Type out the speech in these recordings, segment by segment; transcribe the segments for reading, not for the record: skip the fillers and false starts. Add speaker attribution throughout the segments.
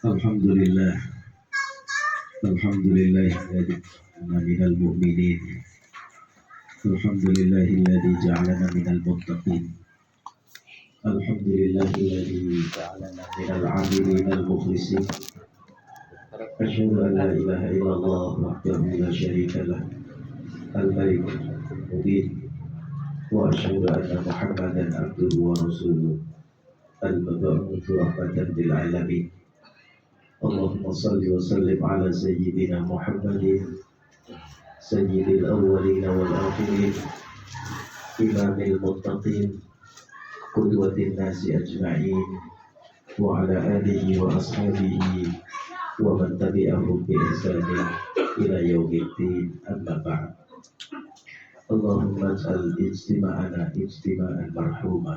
Speaker 1: الحمد لله الحمد لله الذي جعلنا من المؤمنين. الحمد لله الذي جعلنا من المتقين. الحمد لله الذي جعلنا من العاملين المخلصين. أشهد أن لا إله إلا الله وحده لا شريك له الملك المبين، وأشهد أن محمدا عبده ورسوله المبعوث رحمة للعالمين. اللهم صل وسلم على سيدنا محمد سيد الأولين والآخرين، إمام المتقين، قدوة الناس أجمعين، وعلى آله وأصحابه ومن تبعهم بإحسان إلى يوم الدين. أما بعد، اللهم اجعل اجتماعنا اجتماعا مرحوما،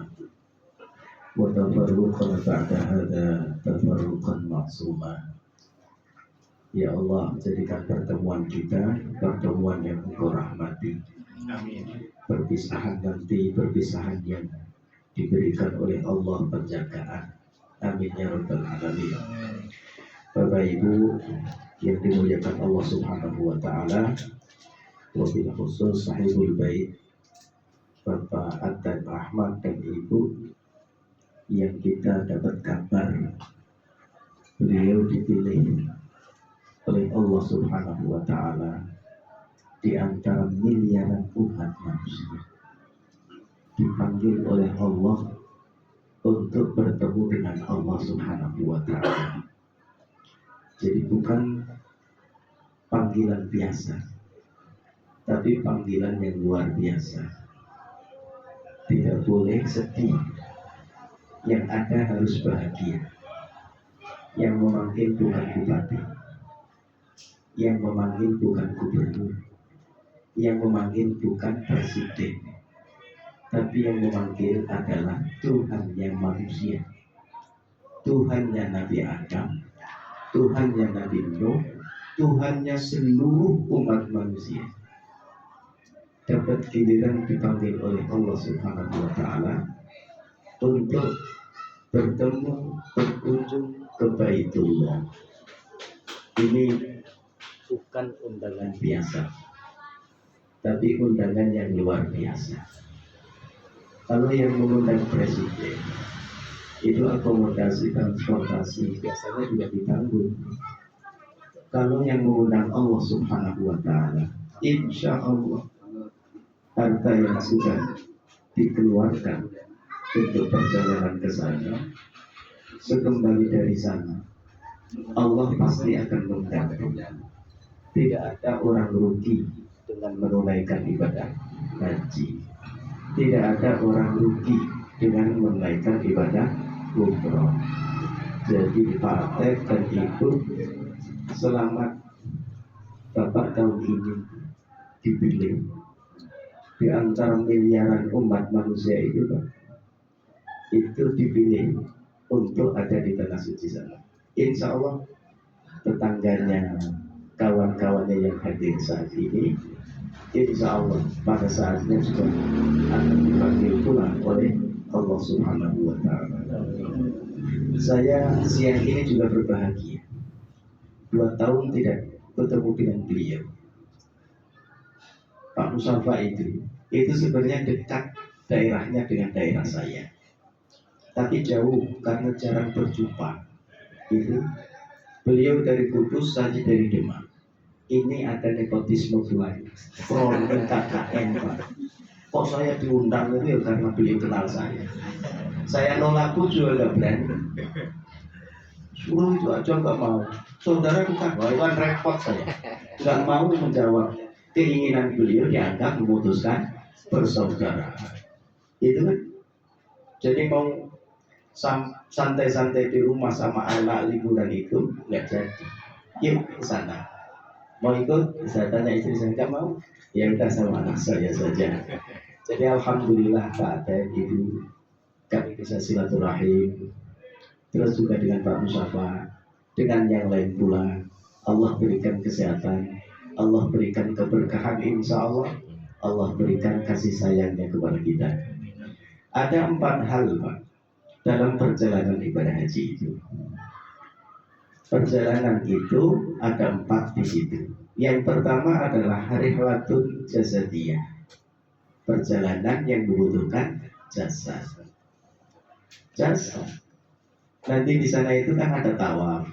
Speaker 1: وتفرقنا بعد هذا تفرقا معصوما. Ya Allah, jadikan pertemuan kita pertemuan yang Engkau rahmati. Amin. Perpisahan nanti perpisahan yang diberikan oleh Allah penjagaan. Amin ya rabbal alamin. Bapak Ibu yang dimuliakan Allah Subhanahu wa taala, wabil khusus sahibul bait Bapak Adnan Ahmad dan Ibu, yang kita dapat kabar beliau dipilih oleh Allah Subhanahu wa taala di antara miliaran umat manusia, dipanggil oleh Allah untuk bertemu dengan Allah Subhanahu wa taala. Jadi bukan panggilan biasa, tapi panggilan yang luar biasa. Tidak boleh sedih, yang ada harus bahagia. Yang memanggil bukan bupati, yang memanggil bukan gubernur, yang memanggil bukan presiden, tapi yang memanggil adalah Tuhan yang manusia, Tuhannya Nabi Adam, Tuhannya Nabi Nuh, Tuhannya seluruh umat manusia. Dapat giliran dipanggil oleh Allah Subhanahu wa taala untuk bertemu, berkunjung ke Baitullah. Ini bukan undangan biasa, tapi undangan yang luar biasa. Kalau yang mengundang presiden itu akomodasi transportasi biasanya juga ditanggung. Kalau yang mengundang Allah Subhanahu wa taala, insya Allah harta yang sudah dikeluarkan untuk perjalanan ke sana, sekembali dari sana Allah pasti akan mengganti. Tidak ada orang rugi dengan menunaikan ibadah haji. Tidak ada orang rugi dengan menunaikan ibadah umroh. Jadi Pak Ted dan Ibu, selamat. Bapak tahun ini dipilih di antara miliaran umat manusia itu, Pak. Itu dipilih untuk ada di tanah suci sana. Insya Allah tetangganya, kawan-kawannya yang hadir saat ini, insya Allah pada saatnya juga akan dipanggil pula oleh Allah Subhanahu wa taala. Saya siang ini juga berbahagia. 2 tahun tidak ketemu dengan beliau. Pak Musafa itu sebenarnya dekat daerahnya dengan daerah saya, tapi jauh karena jarang berjumpa. Itu beliau dari Kudus, saya dari Demak. Ini ada nepotisme lain. Produk KKN, Pak. Kok saya diundang itu ya karena beliau kenal saya. Saya nolak pun juga nggak berani. Suruh itu aja nggak mau. Saudara bukan, wah itu kan repot saya. Nggak mau menjawab keinginan beliau, dianggap memutuskan bersaudara. Itu kan. Jadi mau santai-santai di rumah sama anak liburan itu nggak jadi. Yuk ke sana. Mau ikut? Saya tanya istri saya, nggak mau. Ya udah sama anak saya saja. Jadi alhamdulillah Pak dan Ibu, kami bisa silaturahim. Terus juga dengan Pak Musafa, dengan yang lain pula. Allah berikan kesehatan, Allah berikan keberkahan, insya Allah. Allah berikan kasih sayangnya kepada kita. Ada 4 hal, Pak, dalam perjalanan ibadah haji itu. Perjalanan itu ada 4 di situ. Yang pertama adalah rihlatun jasadiyah, perjalanan yang membutuhkan jasa. Jasa. Nanti di sana itu kan ada tawaf.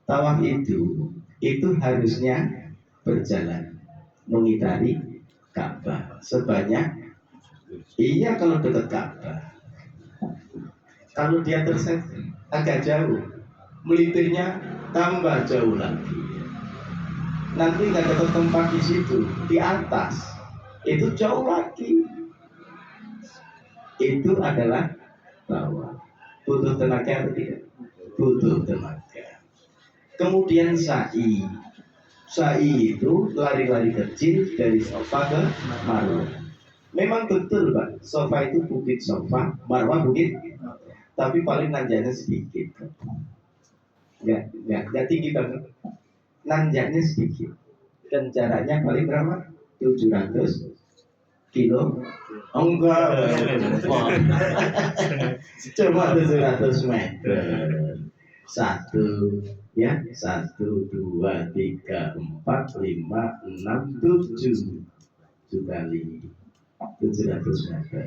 Speaker 1: Tawaf itu harusnya berjalan mengitari Ka'bah sebanyak, iya kalau dekat Ka'bah. Kalau dia terset agak jauh, melipirnya tambah jauh lagi. Nanti nggak dapat tempat di situ, di atas itu jauh lagi. Itu adalah bahwa butuh tenaga atau tidak? Butuh tenaga. Kemudian sa'i. Sa'i itu lari-lari kecil dari Safa ke Marwah. Memang betul Pak, Safa itu bukit Safa, Marwah bukit, tapi paling nanjanya sedikit. Nggak tinggi banget. Nanjanya sedikit. Dan jaraknya paling berapa? 700 kilo. Oh enggak, cuma 700 meter. 1, 2, 3, 4, 5, 6, 7 kali 700 meter.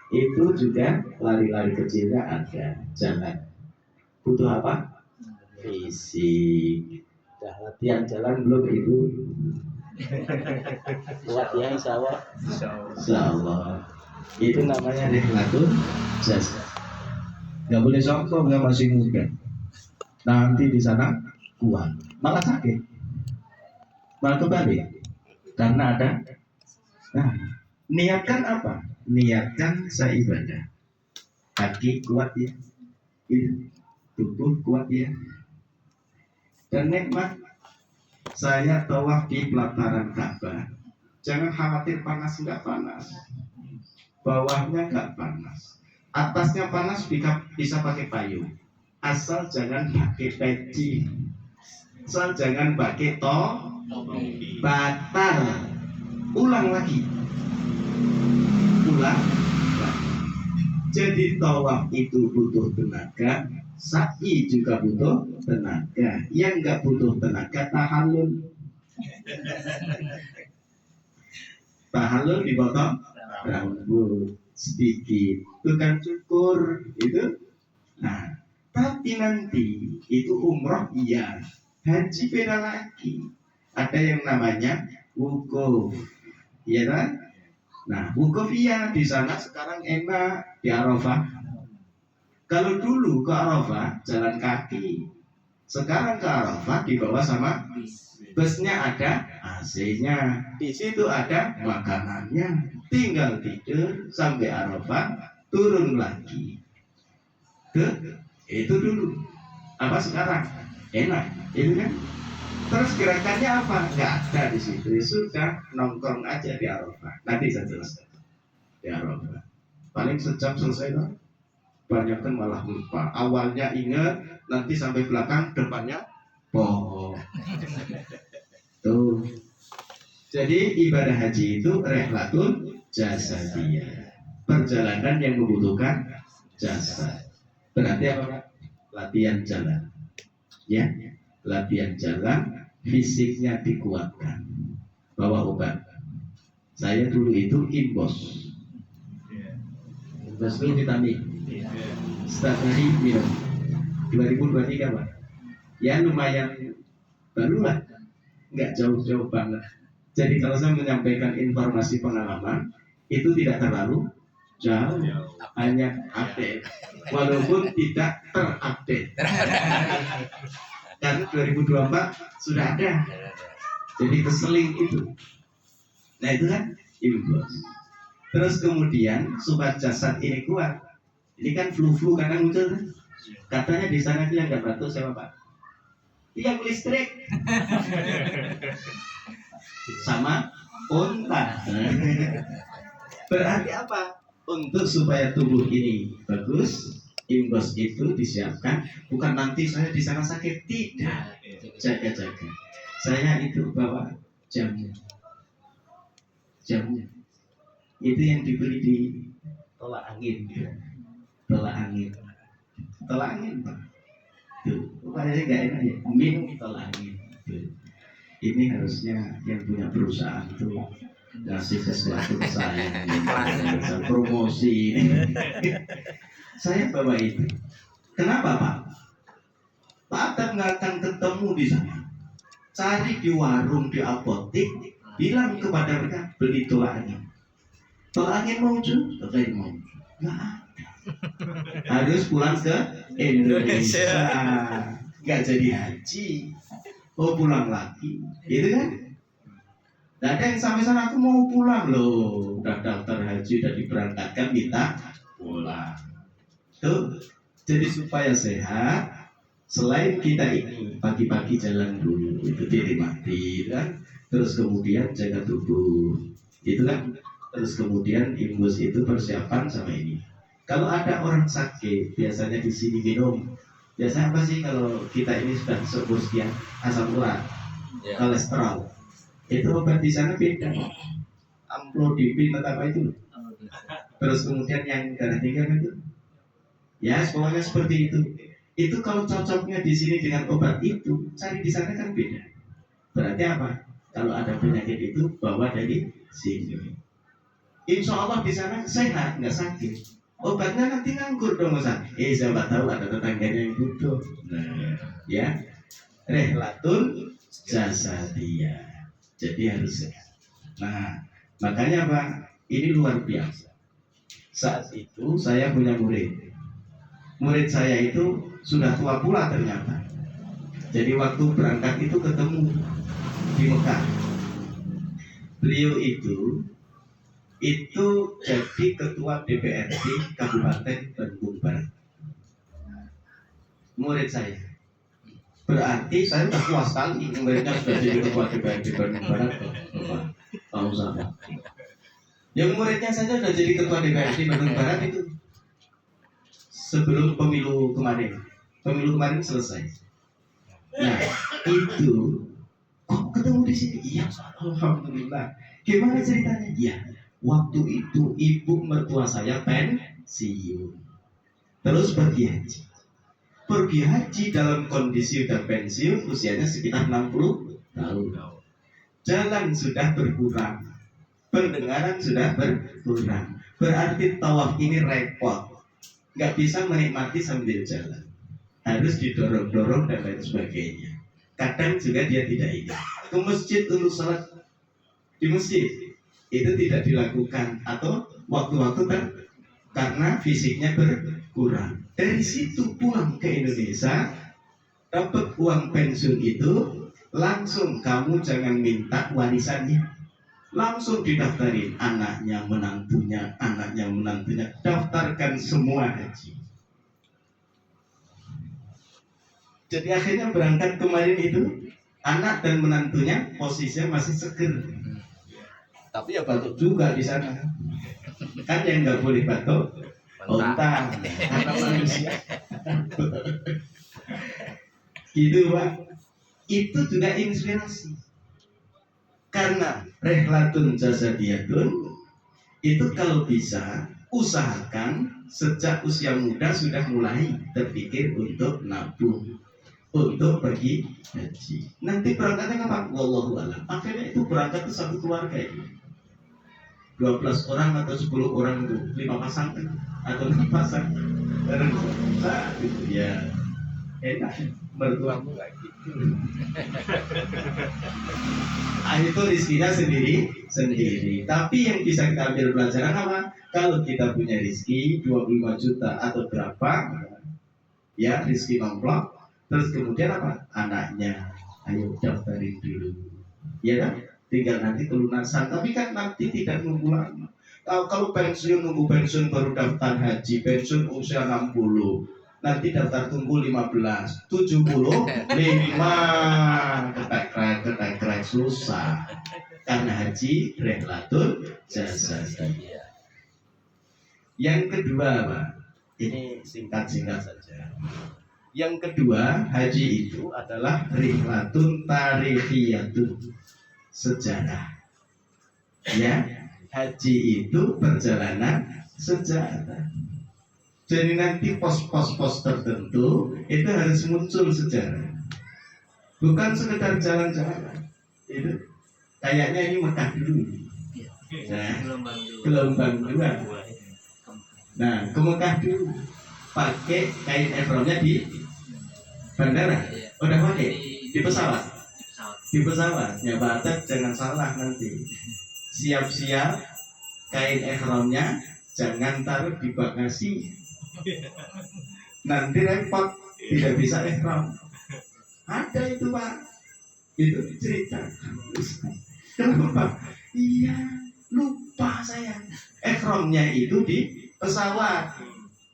Speaker 1: Itu juga lari-lari kecilnya ada. Jalan butuh apa? Fisik. Latihan jalan belum Ibu? Kuat ya insya Allah. Insya Allah. Itu namanya rihlatun jasad. Gak boleh sombong, nggak masih muda. Nanti di sana kuat, malah sakit, malah kembali. Karena ada. Nah, niatkan apa? Niatkan seibadah. Kaki kuat ya, tubuh kuat ya. Dan nikmat saya tawaf di pelataran Ka'bah. Jangan khawatir panas, enggak panas. Bawahnya enggak panas. Atasnya panas bisa pakai payung. Asal jangan pakai peci. Asal jangan pakai batal. Ulang lagi. Jadi tawaf itu butuh tenaga, sa'i juga butuh tenaga. Yang enggak butuh tenaga tahallul. Tahallul dipotong rambut sedikit, bukan cukur itu. Nah, tapi nanti itu umroh iya, haji beda lagi. Ada yang namanya wukuf, iya kan? Nah, wukuf iya di sana sekarang enak di Arafah. Kalau dulu ke Arafah jalan kaki, sekarang ke Arafah dibawa sama busnya, ada AC-nya, di situ ada makanannya, tinggal tidur sampai Arafah, turun lagi. Itu dulu. Apa sekarang? Enak, itu kan? Terus gerakannya apa? Nggak ada di situ. Sudah nongkrong aja di Arafah. Nanti saya jelaskan di Arafah. Paling sejam selesai loh. Banyak kan malah lupa. Awalnya ingat, nanti sampai belakang, depannya bohong. Tuh. Jadi ibadah haji itu rihlatun jasadiyah, perjalanan yang membutuhkan jasa. Berarti apa? Latihan jalan. Ya, latihan jalan, fisiknya dikuatkan. Bawa obat. Saya dulu itu imbos. Imbos itu vitamin. Setiap hari minum. 2023 Pak. Ya lumayan barulah, nggak jauh-jauh banget. Jadi kalau saya menyampaikan informasi pengalaman itu tidak terlalu jauh, hanya update, walaupun tidak terupdate. Karena 2024 sudah ada, jadi keseling itu. Nah itu kan imbos. Terus kemudian sobat jasad ini kuat. Ini kan flu kadang muncul kan? Katanya di sana itu yang nggak batuk siapa Pak? Yang listrik sama unta. Berarti apa? Untuk supaya tubuh ini bagus, imbos itu disiapkan. Bukan nanti saya di sana sakit, tidak. Jaga-jaga. Saya itu bawa jamu. Itu yang dibeli di tolak angin. Tolak angin Pak. Tuh, kayaknya nggak enak ya. Min tolangin. Tuh. Ini harusnya yang punya perusahaan tuh ngasih sesuatu ke saya, promosi ini. Saya bawa itu. Kenapa Pak? Pak Adam nggak akan ketemu di sana. Cari di warung, di apotek, bilang kepada mereka beli tolak angin. Tolak angin mau jual, tolak angin mau jual. Nggak ada. Harus pulang ke Indonesia. Nggak jadi haji. Oh pulang lagi, gitu kan? Nah, ada yang sampai sana aku mau pulang loh, udah daftar haji, udah diberangkatkan, minta pulang. Tuh, jadi supaya sehat, selain kita ini pagi-pagi jalan dulu, itu dinikmati, kan? Terus kemudian jaga tubuh, itu kan? Terus kemudian imbus itu persiapan sama ini. Kalau ada orang sakit, biasanya di sini minum. Biasanya apa sih kalau kita ini sudah seumur sekian, asam urat, kolesterol, itu obat di sana beda. Amlodipin atau apa itu. Terus kemudian yang darah tinggi itu, ya pokoknya seperti itu. Itu kalau cocoknya di sini dengan obat itu, cari di sana kan beda. Berarti apa? Kalau ada penyakit itu bawa dari sini. Insya Allah di sana sehat, nggak sakit. Obatnya nanti nganggur dong Ustaz. Siapa tahu ada tetangganya yang butuh. Nah, ya. Rehlatun jasadiyah. Jadi harus sehat. Nah, makanya Pak, ini luar biasa. Saat itu saya punya murid. Murid saya itu sudah tua pula ternyata. Jadi waktu berangkat itu ketemu di Mekah. Beliau itu jadi ketua DPRD Kabupaten Bandung Barat. Murid saya. Berarti saya sudah puas sekali muridnya sudah jadi ketua DPRD Bandung Barat. Tahu sama. Yang muridnya saja sudah jadi ketua DPRD Bandung Barat itu sebelum pemilu kemarin. Pemilu kemarin selesai. Nah, itu kok ketemu di sini? Iya, alhamdulillah. Gimana ceritanya? Iya. Waktu itu ibu mertua saya pensiun, terus pergi haji. Pergi haji dalam kondisi sudah pensiun, usianya sekitar 60 tahun. Jalan sudah berkurang, pendengaran sudah berkurang. Berarti tawaf ini repot, nggak bisa menikmati sambil jalan, harus didorong-dorong dan lain sebagainya. Kadang juga dia tidak ingat ke masjid untuk sholat di masjid. Itu tidak dilakukan atau waktu-waktu karena fisiknya berkurang. Dari situ pulang ke Indonesia, dapat uang pensiun itu, langsung kamu jangan minta warisannya, langsung didaftarin anaknya, menantunya, daftarkan semua haji. Jadi akhirnya berangkat kemarin itu, anak dan menantunya posisinya masih seger. Tapi ya batuk juga di sana. Kan yang nggak boleh batuk, unta, karena manusia. Gitu Pak. Itu juga inspirasi. Karena rehlatun jasadiyatun itu kalau bisa usahakan sejak usia muda sudah mulai terpikir untuk nabung, untuk pergi haji. Nanti berangkatnya kapan? Wallahu a'lam. Akhirnya itu berangkat ke satu keluarga ini. 12 orang atau 10 orang itu 5 pasang atau 6 pasang bareng gitu ya, enak mertuamu kayak gitu. Itu rezekinya sendiri. Tapi yang bisa kita ambil pelajaran apa? Kalau kita punya rezeki 25 juta atau berapa, ya rezeki nomplok, terus kemudian apa? Anaknya, ayo daftarin dulu, ya kan? Tinggal nanti pelunasan, tapi kan nanti tidak nunggu lama. Kalau pensiun nunggu pensiun baru daftar haji, pensiun usia 60, nanti daftar tunggu 15, 75, ketek-ketek susah. Karena haji rehlatun jasadiyah. Yang kedua Pak, ini singkat-singkat saja. Yang kedua, haji itu adalah rihlatun tarihiyatun, sejarah. Ya, haji itu perjalanan sejarah. Jadi nanti pos-pos tertentu itu harus muncul sejarah, bukan sekedar jalan-jalan. Itu kayaknya ini Mekah dulu. Nah, gelombang dua. Nah, ke Mekah dulu pakai kain ihramnya di bandara. Udah pakai di pesawat. Di pesawatnya Batak jangan salah nanti. Siap-siap kain ihramnya jangan taruh di bagasi. Nanti repot, tidak bisa ihram. Ada itu Pak, itu cerita. Kenapa? Iya, lupa saya. Ihramnya itu di pesawat.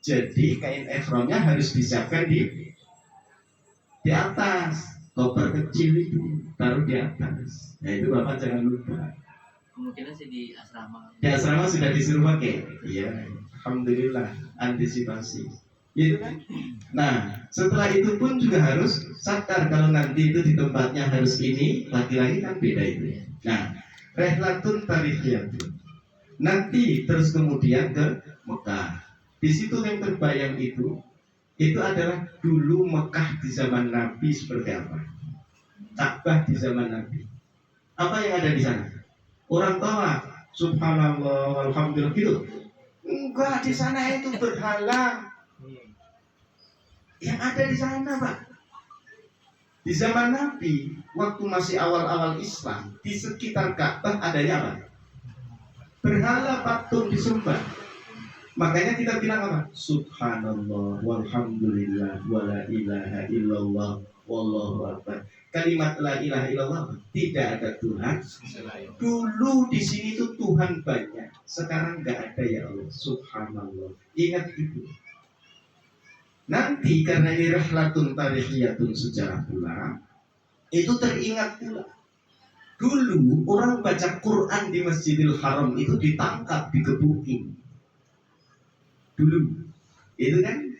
Speaker 1: Jadi kain ihramnya harus disiapkan di atas. Koper kecil itu taruh di atas. Nah itu Bapak jangan lupa.
Speaker 2: Kemungkinan sih di asrama.
Speaker 1: Di asrama sudah disuruh pakai. Iya, alhamdulillah antisipasi. Gitu kan? Nah, setelah itu pun juga harus sadar kalau nanti itu di tempatnya harus ini, laki-laki kan beda itu. Nah, rehlatun tarihiyatun. Nanti terus kemudian ke Mekah. Di situ yang terbayang itu adalah dulu Mekah di zaman Nabi seperti apa? Ka'bah di zaman Nabi. Apa yang ada di sana? Orang tua, subhanallah, alhamdulillah gitu. Enggak, di sana itu berhala. Yang ada di sana Pak, di zaman Nabi, waktu masih awal-awal Islam, di sekitar Ka'bah adanya apa? Berhala patung disembah. Makanya kita bilang apa? Subhanallah, walhamdulillah, wala ilaha illallah, wallahu akbar. Kalimat la ilaha illallah, tidak ada Tuhan. Dulu di sini tuh Tuhan banyak, sekarang nggak ada ya Allah. Subhanallah. Ingat itu. Nanti karena ini rehlatun tarihiyatun sejarah pula, itu teringat pula. Dulu orang baca Quran di Masjidil Haram itu ditangkap, digebukin. Dulu, itu kan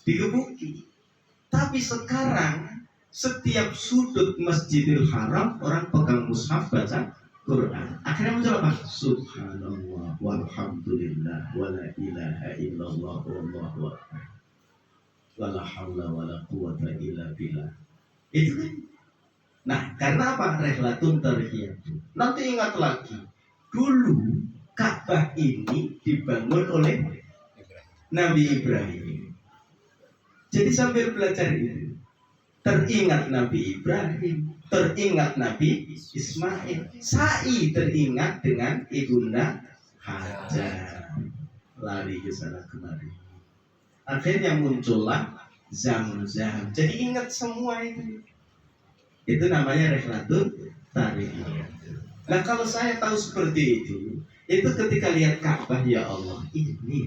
Speaker 1: digebuki. Tapi sekarang setiap sudut Masjidil Haram orang pegang mushaf baca Quran. Akhirnya muncul apa? Subhanallah, walhamdulillah, wala ilaha illallah, wallahu akbar. Wala haula wala quwata illa billah. Itu kan. Nah, karena apa? Rehlatun tarihiyatun. Nanti ingat lagi, dulu Ka'bah ini dibangun oleh Nabi Ibrahim. Jadi sambil belajar itu, teringat Nabi Ibrahim, teringat Nabi Ismail, sa'i teringat dengan ibunda Hajar, lari ke sana kemari. Akhirnya muncullah Zam-Zam. Jadi ingat semua itu. Itu namanya rehlatun tarihiyatun. Nah kalau saya tahu seperti itu ketika lihat Ka'bah, ya Allah, ini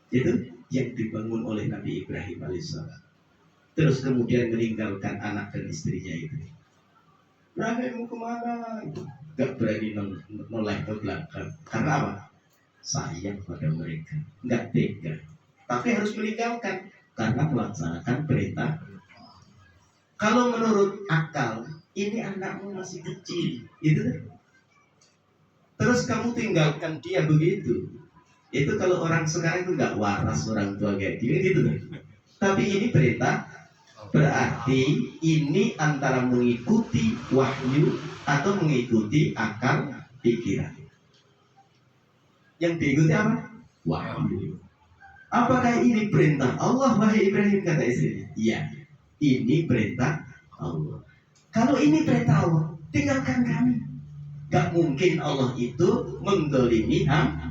Speaker 1: itu yang dibangun oleh Nabi Ibrahim alaihissalam. Terus kemudian meninggalkan anak dan istrinya itu. Ibrahim mau kemana? Gak berani noleh ke belakang. Karena apa? Sayang pada mereka. Gak tega. Tapi harus meninggalkan karena melaksanakan perintah. Kalau menurut akal, ini anakmu masih kecil, itu. Terus kamu tinggalkan dia begitu. Itu kalau orang sekarang itu nggak waras orang tua kayak gini gitu. Tapi ini perintah, berarti ini antara mengikuti wahyu atau mengikuti akal pikiran. Yang diikuti apa? Wahyu. Apakah ini perintah Allah, wahai Ibrahim, kata istrinya? Iya, ini perintah Allah. Kalau ini perintah Allah, tinggalkan kami. Gak mungkin Allah itu mendolimi hamba.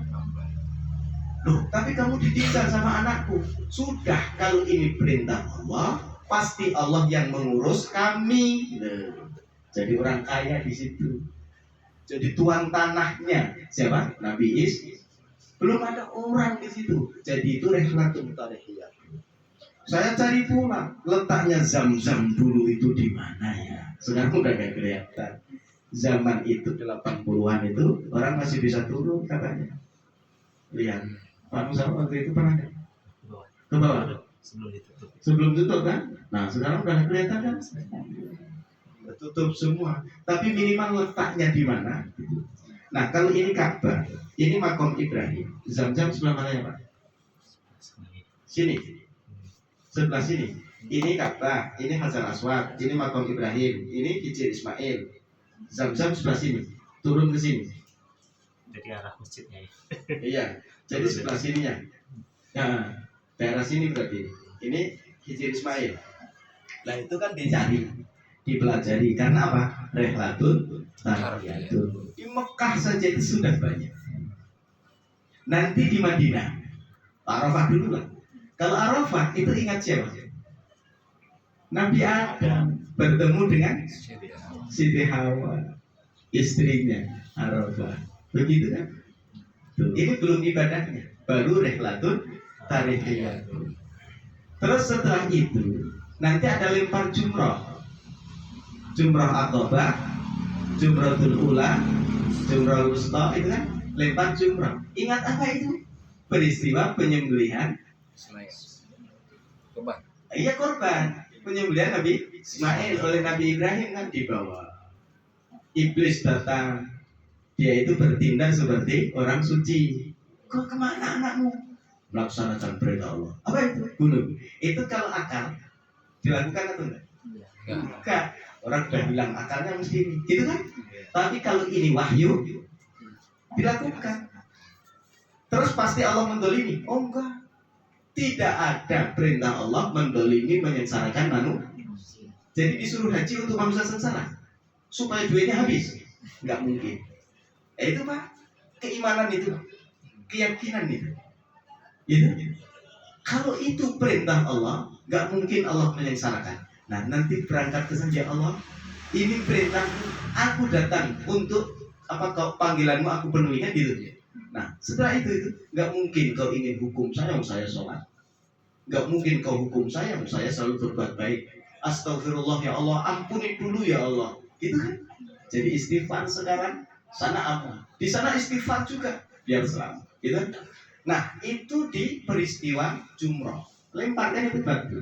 Speaker 1: Loh, tapi kamu ditinggal sama anakku. Sudah, kalau ini perintah Allah, pasti Allah yang mengurus kami. Jadi orang kaya di situ. Jadi tuan tanahnya siapa? Nabi Isa. Belum ada orang di situ. Jadi itu rehlatun tarihiyatun. Saya cari pula letaknya Zam-Zam dulu itu di mana ya. Sekarang udah gak kelihatan. Zaman itu 80-an itu orang masih bisa turun katanya. Lihat, Pak Musa waktu itu pernah kan? Ke bawah. Sebelum tutup kan? Nah sekarang udah kelihatan kan? Tutup semua. Tapi minimal letaknya di mana? Nah kalau ini Ka'bah, ini makom Ibrahim. Zam-Zam sebelah mana ya Pak? sini, sebelah sini. Ini Ka'bah, ini Hajar Aswad, ini Makam Ibrahim, ini Hijr Ismail. Zam-zam sebelah sini, turun ke sini.
Speaker 3: Jadi arah masjidnya ya.
Speaker 1: Iya, jadi sebelah sininya. Nah, daerah sini berarti. Ini Hijr Ismail. Nah itu kan dicari, dipelajari. Karena apa? Rehlatun Tarwiyatun. Di Mekah saja itu sudah banyak. Nanti di Madinah, Arafah dulu lah. Kalau Arafah itu ingat siapa? Nabi Adam bertemu dengan Siti Hawa, istrinya Arafah. Begitu kan? Tuh, ini belum ibadahnya, baru rehlatun tarihiyatun. Terus setelah itu nanti ada lempar jumroh, jumroh Aqabah, jumrohul ula, jumroh wusta, itu kan lempar jumroh. Ingat apa itu? Peristiwa penyembelihan
Speaker 2: Coba.
Speaker 1: Iya, korban penyembelihan Nabi Ismail oleh Nabi Ibrahim kan dibawa. Iblis datang, dia itu bertindak seperti orang suci. Kok kemana anakmu? Melaksanakan perintah Allah. Apa itu? Bunuh. Itu kalau akal dilakukan atau enggak? Enggak. Orang sudah bilang akalnya mesti ini, gitu kan? Tapi kalau ini wahyu dilakukan. Terus pasti Allah mendolimi? Oh enggak. Tidak ada perintah Allah mendolimi menyengsarakan manusia. Jadi disuruh haji untuk manusia sengsara supaya duitnya habis? Enggak mungkin. Itu Pak, keimanan itu, keyakinan itu. Gitu? Kalau itu perintah Allah, nggak mungkin Allah menyengsarakan. Nah, nanti berangkat ke sana, ya Allah, ini perintahku, aku datang untuk apa kau panggilanmu aku penuhi kan gitu. Nah, setelah itu nggak mungkin kau ingin hukum saya sholat. Nggak mungkin kau hukum saya selalu berbuat baik. Astagfirullah ya Allah, ampuni dulu ya Allah. Itu kan? Jadi istighfar sekarang, sana apa? Di sana istighfar juga, biar selamat. Gitu? Nah, itu di peristiwa jumroh. Lemparkan itu batu.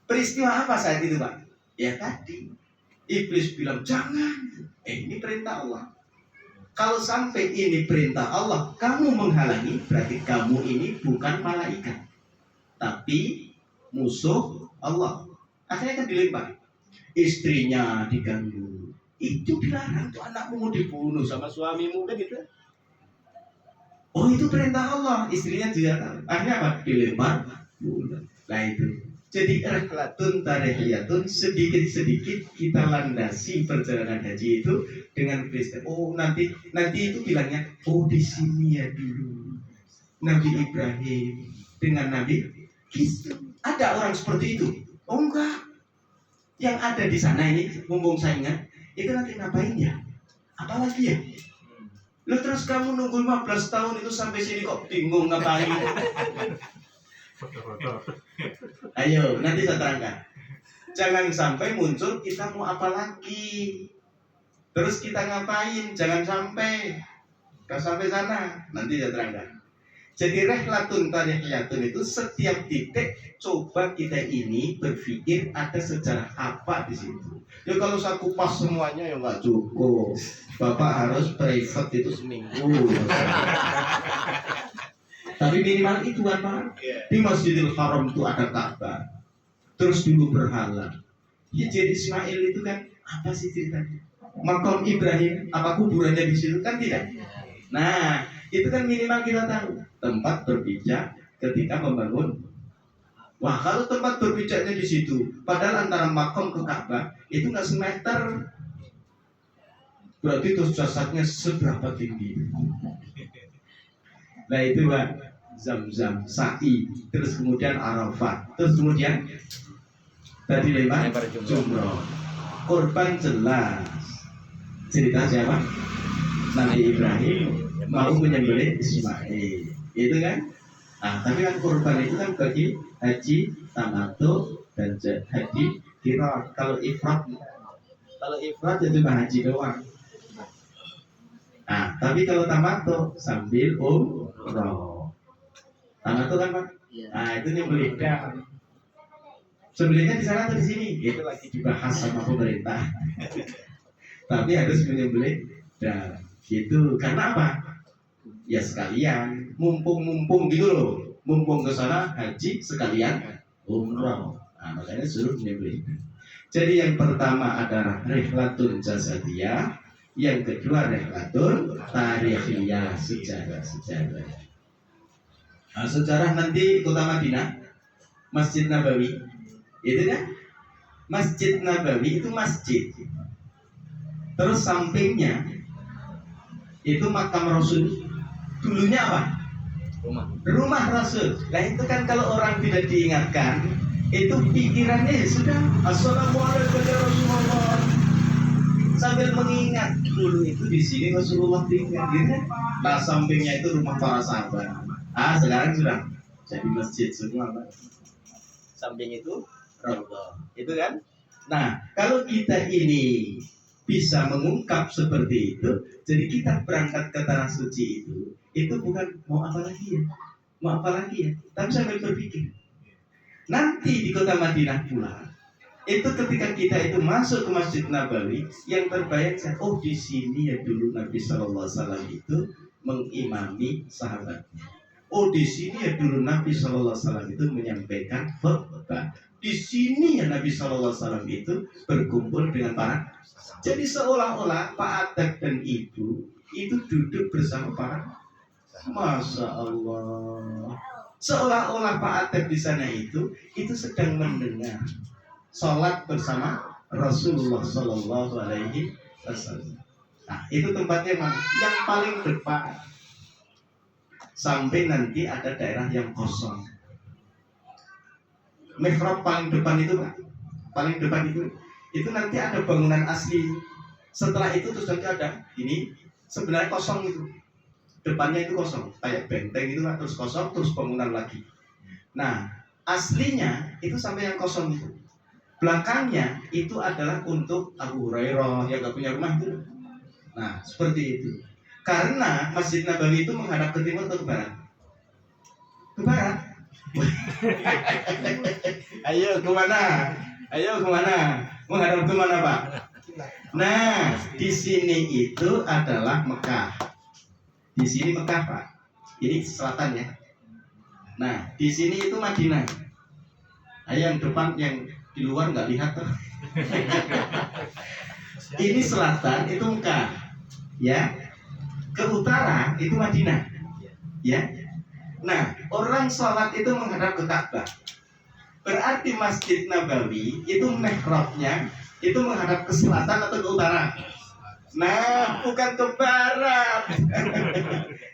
Speaker 1: Peristiwa apa saat itu, Pak? Ya tadi, Iblis bilang, jangan. Ini perintah Allah. Kalau sampai ini perintah Allah, kamu menghalangi, berarti kamu ini bukan malaikat, tapi musuh Allah. Akhirnya kan dilempar. Istrinya diganggu. Itu dilarang tuh, anakmu mau dibunuh sama suamimu kan gitu. Oh itu perintah Allah, istrinya juga tahu. Akhirnya apa? Dilempar bunuh. Nah itu. Jadi rehlatun tarihiyatun, sedikit-sedikit kita landasi perjalanan haji itu dengan peristiwa. Oh nanti itu bilangnya, oh di sini ya dulu Nabi Ibrahim dengan Nabi Kisah. Ada orang seperti itu? Oh enggak. Yang ada di sana ini, mumpung saya ingat, itu nanti ngapain ya? Apalagi ya? Lu terus kamu nunggu 15 tahun itu sampai sini kok bingung ngapain? Ayo, nanti saya terangkan. Jangan sampai muncul kita mau apa lagi. Terus kita ngapain? Jangan sampai. Kalau sampai sana, nanti saya terangkan. Jadi rehlatun tarihiyatun itu setiap titik coba kita ini berpikir ada sejarah apa di situ. Ya kalau saya kupas semuanya ya nggak cukup. Bapak harus private itu seminggu. Tapi minimal itu apa? Di Masjidil Haram itu ada Ka'bah. Terus dulu berhala. Hijr Ismail itu kan apa sih ceritanya? Makam Ibrahim, apa kuburannya di situ kan tidak? Nah, itu kan minimal kita tahu tempat berpijak ketika membangun. Wah, kalau tempat berpijaknya di situ, padahal antara makam ke Ka'bah itu nggak semeter. Berarti terus jasadnya seberapa tinggi? Nah itu Pak, Zam-zam, Sa'i, terus kemudian Arafah, terus kemudian tadi lempar jumroh. Korban jelas. Cerita siapa? Nabi Ibrahim mau menyembelih Ismail, itu kan? Nah, tapi kan korban itu kan bagi haji tamattu dan haji qiran. Kalau ifrat itu cuma haji doang. Nah, tapi kalau tamattu sambil umroh. Tamattu kan Pak? Nah, itu nyembelih dam. Sembelihnya di sana atau di sini? Itu lagi dibahas sama pemerintah. Tapi harus menyembelih dam. Gitu. Karena apa? Ya sekalian, mumpung gitu loh. mumpung ke sana haji sekalian umroh. Nah, makanya suruh nyembelih. Jadi yang pertama adalah rihlatun jasadiyah, yang kedua rihlatun tarihiyah, sejarah. Nah, sejarah nanti kota Madinah, Masjid Nabawi, itu kan? Masjid Nabawi itu masjid. Terus sampingnya itu makam Rasul. Dulunya apa? Rumah Rasul. Nah itu kan kalau orang tidak diingatkan, itu pikirannya ya sudah Assalamualaikum ya Rasulullah, sambil mengingat dulu itu di sini Rasulullah tinggal, gitu. Nah sampingnya itu rumah para sahabat. Ah sekarang sudah jadi masjid semua, Pak. Samping itu Rasulullah, itu kan. Nah kalau kita ini bisa mengungkap seperti itu, jadi kita berangkat ke tanah suci itu bukan mau apa lagi ya, tapi sambil berpikir nanti di kota Madinah pula, itu ketika kita itu masuk ke Masjid Nabawi, yang terbayang, oh di sini ya dulu Nabi Shallallahu Alaihi Wasallam itu mengimami sahabatnya. Oh di sini ya dulu Nabi Shallallahu Alaihi Wasallam itu menyampaikan khutbah. Di sini ya Nabi Shallallahu Alaihi Wasallam itu berkumpul dengan para. Jadi seolah-olah Pak Atep dan Ibu itu duduk bersama para. Masya Allah. Seolah-olah Pak Atep di sana itu sedang mendengar sholat bersama Rasulullah Shallallahu Alaihi Wasallam. Nah, itu tempatnya mana? Yang paling depan. Sampai nanti ada daerah yang kosong. Mihrab paling depan itu, Pak. Paling depan itu nanti ada bangunan asli. Setelah itu terus nanti ada ini sebenarnya kosong itu. Depannya itu kosong, kayak benteng itu kan, terus kosong, terus bangunan lagi. Nah, aslinya itu sampai yang kosong itu. Belakangnya itu adalah untuk Abu Hurairah yang gak punya rumah itu. Nah, seperti itu. Karena Masjid Nabawi itu menghadap ke timur atau ke barat? Ke barat. Ayo kemana? Menghadap kemana, Pak? Nah, di sini itu adalah Mekah. Di sini Mekah, Pak. Ini selatan ya. Nah, di sini itu Madinah. Ayo yang depan, yang di luar nggak lihat tuh. Ini selatan itu Mekah, ya. Ke utara itu Madinah, ya. Nah, orang sholat itu menghadap ke Ka'bah. Berarti Masjid Nabawi itu mihrabnya itu menghadap ke selatan atau ke utara? Nah, bukan ke barat.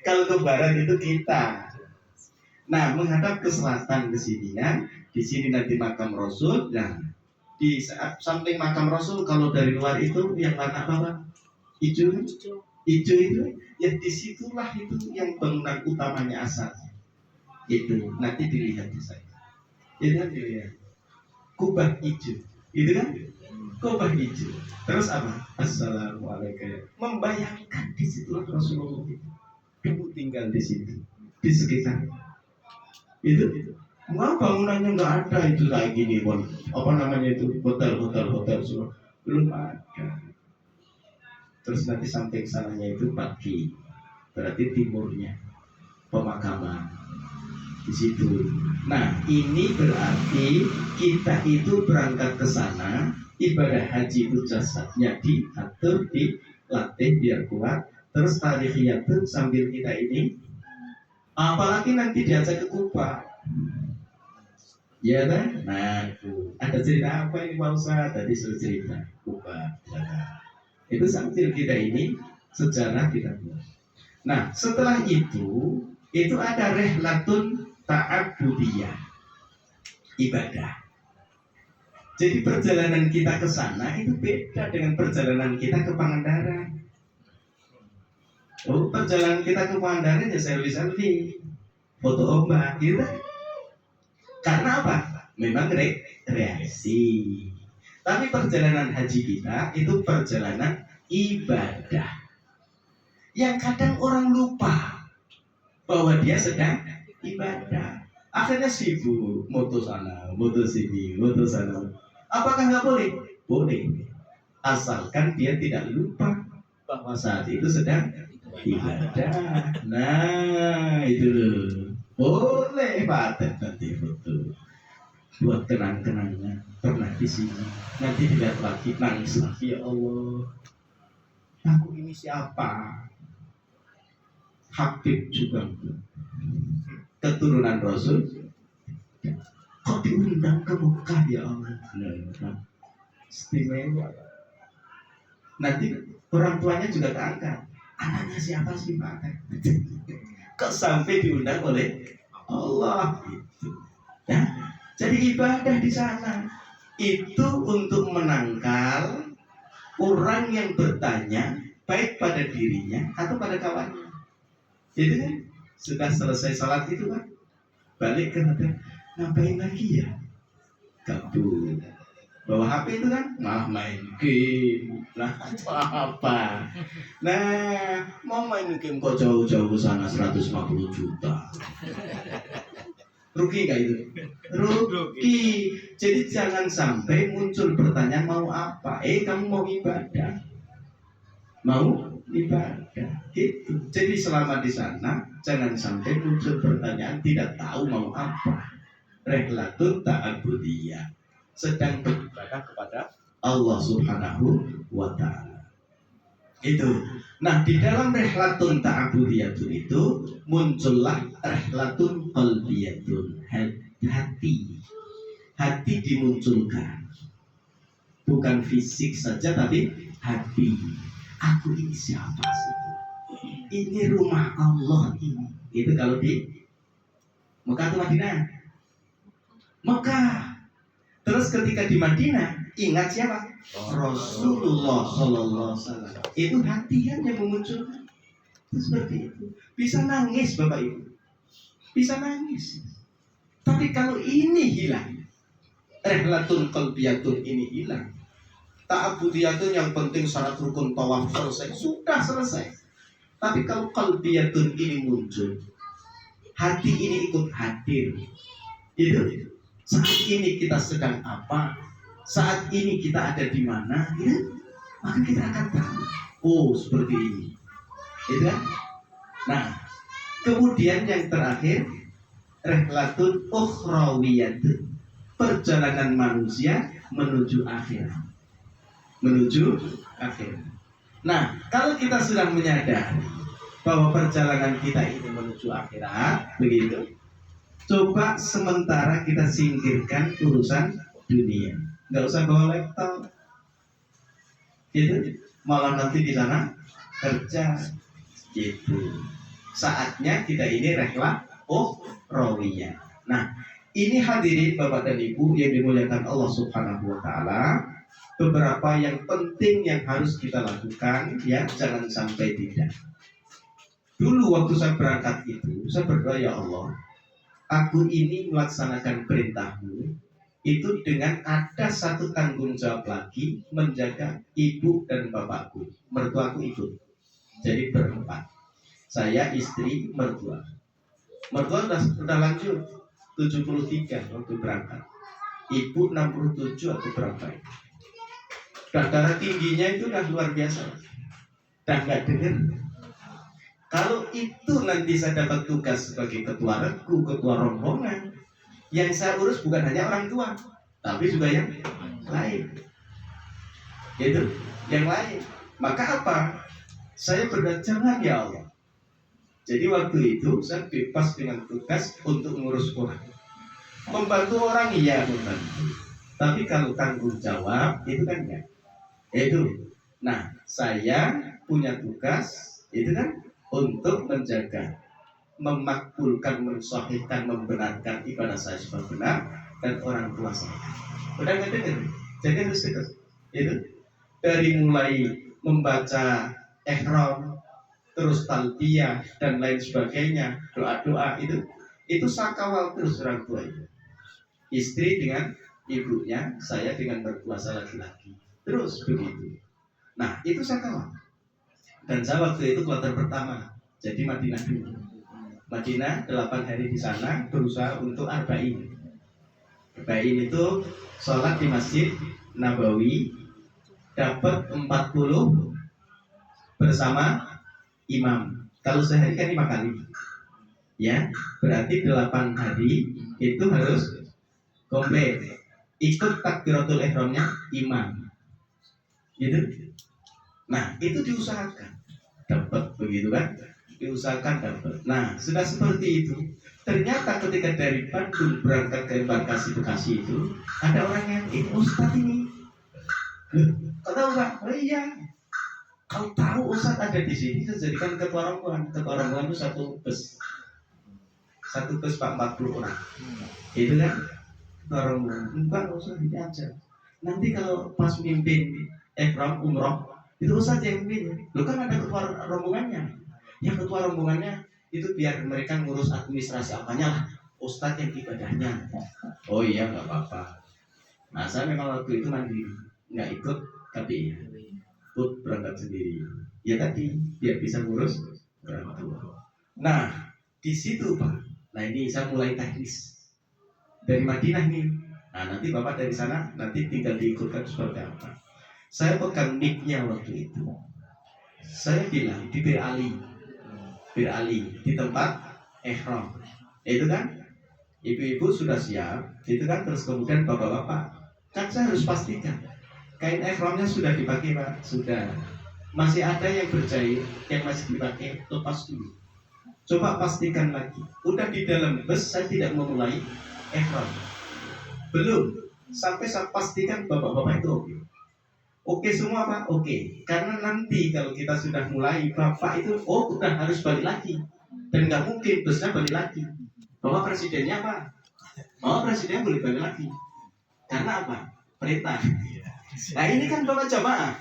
Speaker 1: Kalau ke barat itu kita. Nah, menghadap ke selatan ke sini ya. Di sini nanti makam Rasul. Nah, di samping makam Rasul kalau dari luar itu yang warna apa, Pak? Hijau itu. Ya disitulah itu yang bangunan utamanya asalnya. Itu nanti dilihat di saya. Itu kan dilihat. Kubah hijau. Itu kan? Kubah hijau. Terus apa? Assalamualaikum. Membayangkan di situlah Rasulullah itu dulu tinggal di situ, di sekitar itu. Mau bangunannya nggak ada itu kayak gini, pun apa namanya itu hotel semua belum ada. Terus nanti samping sananya itu pagi, berarti timurnya pemakaman di situ. Nah ini berarti kita itu berangkat ke sana. Ibadah haji itu jasadnya diatur, dilatih biar kuat. Terus tarihiyatun sambil kita ini, apalagi nanti diajak ke Kuba, ya kan? Nah itu ada cerita apa ini Pak Ustaz? Tadi sudah cerita Kuba, itu sambil kita ini sejarah kita buat. Nah setelah itu ada rihlatun ta'abudiyah, ibadah. Jadi perjalanan kita ke sana itu beda dengan perjalanan kita ke Pangandaran. Oh, perjalanan kita ke Pangandaran ya selfie, foto ombak, gitu. Karena apa? Memang reaksi. Tapi perjalanan haji kita itu perjalanan ibadah. Yang kadang orang lupa bahwa dia sedang ibadah. Akhirnya sibuk, moto sana, moto sini, moto sana. Apakah nggak boleh? Boleh. Asalkan dia tidak lupa bahwa saat itu sedang ibadah. Nah, itu loh. Boleh paten nanti foto buat kenang-kenangan pernah di sini. Nanti dilihat lagi nangis lagi, ya Allah. Aku ini siapa? Habib juga keturunan Rasul. Kok diundang ke Mekah ya Allah? Nah, istimewa. Nanti orang tuanya juga keangkat. Anaknya siapa sih Pak? Kok sampai diundang oleh Allah gitu. Ya, jadi ibadah di sana itu untuk menangkal orang yang bertanya baik pada dirinya atau pada kawannya. Itu kan sudah selesai salat itu kan balik ke hotel, ngapain lagi ya? Kabur. Bawa HP itu kan malah main game. Nah, apa? Nah, mau main game kok jauh-jauh sana 150 juta. Rugi nggak itu? Rugi. Jadi jangan sampai muncul pertanyaan mau apa? Kamu mau ibadah? Mau ibadah gitu. Jadi selama di sana jangan sampai muncul pertanyaan tidak tahu mau apa. Rehlatun ta'abudiyah, sedang beribadah kepada Allah Subhanahu wa Ta'ala. Itu. Nah, di dalam rehlatun ta'abudiyatun itu muncullah rehlatun qalbiyatun, hati. Hati dimunculkan. Bukan fisik saja tapi hati. Aku ini siapa sih? Ini rumah Allah ini. Itu kalau di Mekah atau Madinah? Mekah. Terus ketika di Madinah, ingat siapa? Rasulullah Sallallahu Alaihi Wasallam. Itu hatinya yang memunculkan. Itu seperti itu. Bisa nangis Bapak Ibu. Bisa nangis. Tapi kalau ini hilang, rehlatun qalbiyatun ini hilang, ta'abudiyatun yang penting syarat rukun tawaf selesai, sudah selesai. Tapi kalau qalbiyatun ini muncul, hati ini ikut hadir. Itu saat ini kita sedang apa? Saat ini kita ada di mana? Ya, maka kita akan tahu. Oh, seperti ini. Itu kan? Nah, kemudian yang terakhir, rehlatun ukhrawiyatun, perjalanan manusia menuju akhirat. Menuju akhirat. Nah, kalau kita sudah menyadari bahwa perjalanan kita ini menuju akhirat, begitu. Coba sementara kita singkirkan urusan dunia. Nggak usah bawa laptop. Gitu. Malah nanti di sana kerja. Gitu. Saatnya kita ini rehlat rawiyah. Nah, ini hadirin Bapak dan Ibu yang dimuliakan Allah Subhanahu wa Ta'ala. Beberapa yang penting yang harus kita lakukan, ya, jangan sampai tidak. Dulu waktu saya berangkat itu, saya berdoa, ya Allah, aku ini melaksanakan perintahmu itu dengan ada satu tanggung jawab lagi, menjaga ibu dan bapakku. Mertuaku ikut. Jadi berempat. Saya, istri, mertua. Mertua sudah lanjut 73 waktu berangkat. Ibu 67 waktu berangkat. Dan darah tingginya itu udah luar biasa. Dan nggak dengar. Kalau itu nanti saya dapat tugas sebagai ketua regu, ketua rombongan, yang saya urus bukan hanya orang tua, tapi juga yang lain. Gitu, yang lain. Maka apa? Saya berdoa, jangan ya Allah. Jadi waktu itu saya bebas dengan tugas untuk mengurus orang. Membantu orang iya membantu. Tapi kalau tanggung jawab itu kan enggak. Itu. Nah, saya punya tugas itu kan untuk menjaga, memakbulkan, mensahihkan, membenarkan ibadah saya supaya benar dan orang tua saya. Udah nggak dengar? Jadi harus dengar. Itu dari mulai membaca ihram, terus talbiyah dan lain sebagainya, doa-doa itu sakawal terus orang tua itu. Istri dengan ibunya, saya dengan mertua saya laki-laki. Terus begitu. Nah, itu sakawal. Dan saya waktu itu kloter pertama, jadi Madinah dulu. Madinah 8 hari di sana, berusaha untuk arba'in. Arba'in itu sholat di Masjid Nabawi, dapat 40 bersama imam. Kalau sehari kan 5 kali. Ya, berarti 8 hari itu harus komplit. Ikut takbiratul ihramnya imam. Gitu. Nah, itu diusahakan dapat begitu kan? Diusahakan dapat. Nah, sudah seperti itu. Ternyata ketika dari Bandung berangkat ke Bekasi itu ada orang yang Ustadz ini. Kau tahu nggak? Oh iya. Kau tahu Ustadz ada di sini, saya jadikan ketua rombongan. Ketua rombongan itu satu bus Pak 40 orang. Itu kan ketua rombongan. Enggak usah ini aja. Nanti kalau pas mimpin ihram umroh itu Ustadz yang mimpin. Lu kan ada ketua rombongannya. Ya ketua rombongannya itu biar mereka ngurus administrasi apanya lah. Ustadz yang ibadahnya. Oh iya nggak apa-apa. Nah saya memang waktu itu mandiri, nggak ikut KPI, ikut berangkat sendiri. Ya tadi biar bisa ngurus orang tua. Nah di situ Pak. Nah ini saya mulai teknis dari Madinah nih. Nah nanti Bapak dari sana nanti tinggal diikutkan seperti apa. Saya pegang mic-nya waktu itu. Saya bilang di Bir Ali di tempat ihram. Itu kan ibu-ibu sudah siap. Itu kan terus kemudian bapak-bapak kan saya harus pastikan kain ihramnya sudah dipakai Pak. Sudah. Masih ada yang berjahit yang masih dipakai, lepas dulu. Coba pastikan lagi. Udah di dalam bus saya tidak memulai ihram. Belum. Sampai saya pastikan bapak-bapak itu oke. Oke semua Pak, oke. Karena nanti kalau kita sudah mulai, Bapak itu, udah harus balik lagi. Dan nggak mungkin busnya balik lagi. Bapak presidennya apa? Bapak presidennya boleh balik lagi. Karena apa? Perintah. Nah ini kan Bapak jamaah.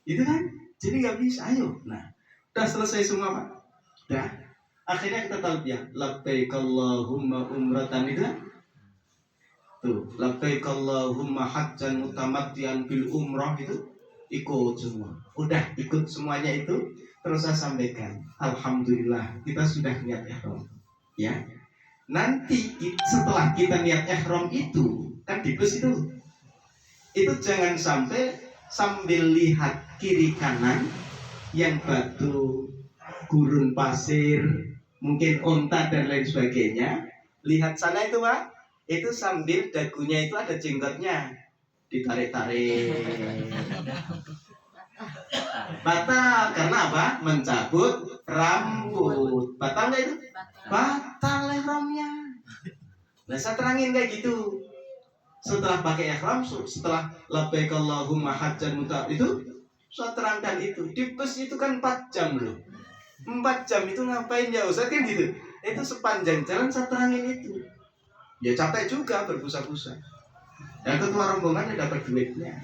Speaker 1: Itu kan? Jadi nggak bisa, ayo. Nah, udah selesai semua Pak. Udah. Akhirnya kita talbiyah. Labbaik Allahumma umratan itu kan? Tuh, labbaik Allahumma hajjan mutamattian bil umrah itu ikut semua. Udah ikut semuanya itu, terus saya sampaikan, alhamdulillah kita sudah niat ihram. Ya. Nanti setelah kita niat ihram itu, kan di bus itu jangan sampai sambil lihat kiri kanan yang batu, gurun pasir, mungkin onta dan lain sebagainya. Lihat sana itu Pak. Itu sambil dagunya itu ada jenggotnya ditarik-tarik. Batal karena apa? Mencabut rambut. Batal nggak itu? Batal ihramnya. Nah saya terangin kayak gitu. Setelah pakai ihram, setelah labbaik Allahumma hajjan muta itu saya terangkan itu. Di bus itu kan 4 jam loh. 4 jam itu ngapain ya Ustaz kan gitu. Itu sepanjang jalan saya terangin itu. Ya capek juga berbusa-busa. Dan ketua rombongannya dapat duitnya.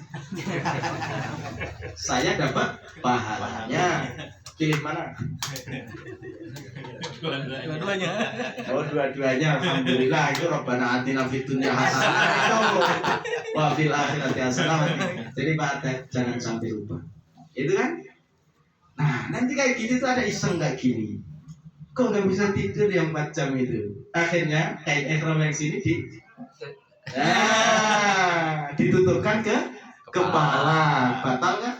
Speaker 1: Saya dapat pahalanya. Pilih mana?
Speaker 2: Dua-duanya.
Speaker 1: Oh dua-duanya. Alhamdulillah itu Rabbana atina fid dunya hasanah wa fil akhirati hasanah. Jadi Pak Atet jangan sampai lupa. Itu kan? Nah nanti kayak gitu tuh ada iseng kayak gini. Kok nggak bisa tidur yang 4 jam itu? Akhirnya kain ihram yang sini ditutupkan ke kepala. Batal nggak?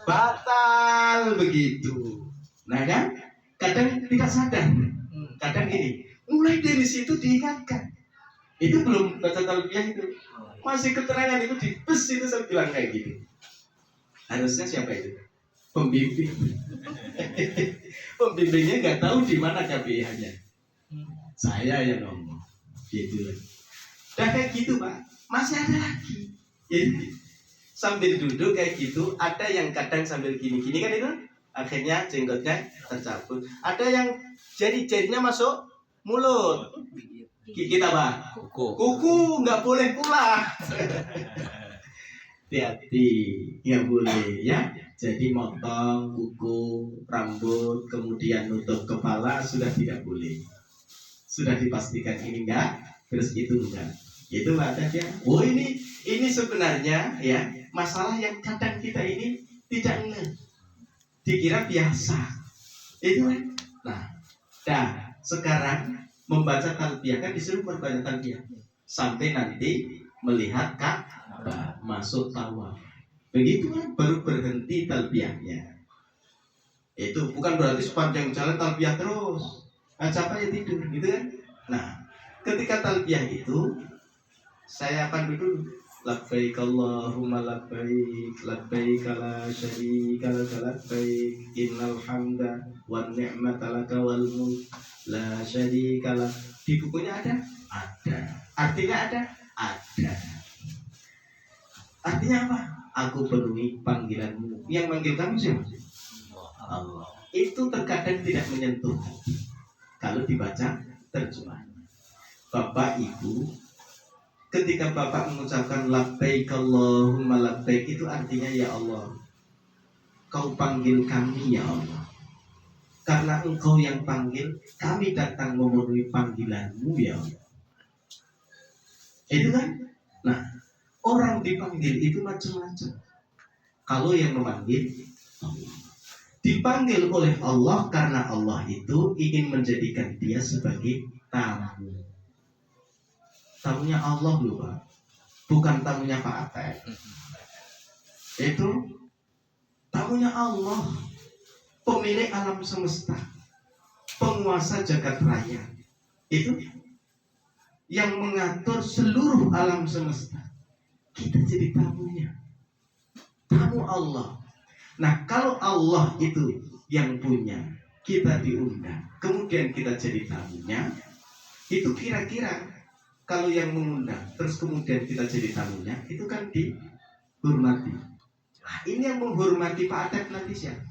Speaker 1: Batal begitu. Nah kan? Kadang tidak sadar. Kadang ini mulai dari situ diingatkan. Itu belum baca talbiyah itu. Masih keterangan itu di bus itu saya bilang kayak gini. Harusnya siapa itu? Pembimbing. Pembimbingnya nggak tahu di mana KPI-nya. Saya yang ngomong gitu. Udah kayak gitu Pak. Masih ada lagi. Jadi sambil duduk kayak gitu, ada yang kadang sambil gini-gini kan itu. Akhirnya jenggotnya tercabut. Ada yang jari-jarinya masuk mulut. Gigit apa? Kuku nggak boleh pula. Hati-hati, nggak boleh ya. Jadi motong kuku, rambut, kemudian nutup kepala sudah tidak boleh. Sudah dipastikan ini enggak, terus itu enggak. Itu ada ya. Oh ini sebenarnya ya masalah yang kadang kita ini tidak ngeh. Dikira biasa. Itu kan. Nah, sekarang membaca talbiyah kan disuruh berbanyak talbiyah sampai nanti melihat Ka'bah masuk tawaf. Begitu kan baru berhenti talbiyahnya. Itu bukan berarti sepanjang jalan talbiyah terus. capek ya tidur, gitu kan? Nah, ketika talbiyah itu saya akan duduk labbaik Allahumma labbaik labbaik la syarika lak labbaik innal hamda wan ni'mata laka wal mulk la syarika lak. Di bukunya ada? Ada. Artinya ada? Ada. Artinya apa? Aku penuhi panggilanmu. Yang manggil kamu siapa? Allah. Itu terkadang tidak menyentuh kalau dibaca terjemahannya. Bapak Ibu, ketika Bapak mengucapkan labbaik Allahumma labbaik, itu artinya ya Allah, Kau panggil kami ya Allah. Karena Engkau yang panggil, kami datang memenuhi panggilanmu ya Allah. Itu kan? Nah, orang dipanggil itu macam-macam. Kalau yang memanggil Allah, dipanggil oleh Allah karena Allah itu ingin menjadikan dia sebagai tamu. Tamunya Allah loh Pak, bukan tamunya Pak Atep. Itu tamunya Allah, pemilik alam semesta, penguasa jagat raya. Itu yang mengatur seluruh alam semesta. Kita jadi tamunya, tamu Allah. Nah, kalau Allah itu yang punya, kita diundang, kemudian kita jadi tamunya, itu kira-kira kalau yang mengundang, terus kemudian kita jadi tamunya, itu kan dihormati. Nah, ini yang menghormati Pak Atep nanti siapa?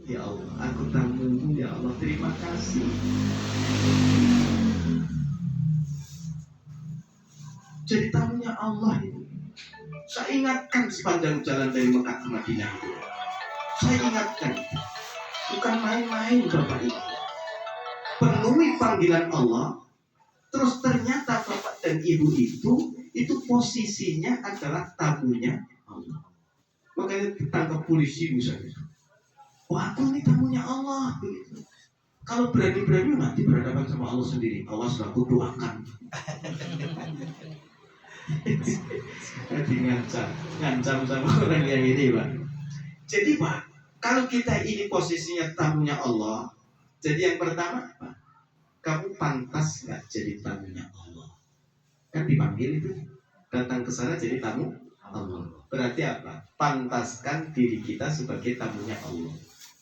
Speaker 1: Ya Allah, aku tamumu ya Allah, terima kasih. Jadi tamunya Allah itu. Saya ingatkan sepanjang jalan dari Mekah ke Madinah itu. Saya ingatkan, bukan main-main Bapak Ibu. Penuhi panggilan Allah. Terus ternyata Bapak dan Ibu itu posisinya adalah tamunya Allah. Makanya ditangkap polisi misalnya. Wah, aku ini tamunya Allah. Begitu. Kalau berani-berani nanti berhadapan sama Allah sendiri. Awas aku doakan. Jadi ngancam sama orang yang ini Pak. Jadi Pak, kalau kita ini posisinya tamunya Allah, jadi yang pertama Pak, kamu pantas nggak jadi tamunya Allah? Kan dipanggil itu, datang ke sana jadi tamu Allah. Berarti apa? Pantaskan diri kita sebagai tamunya Allah.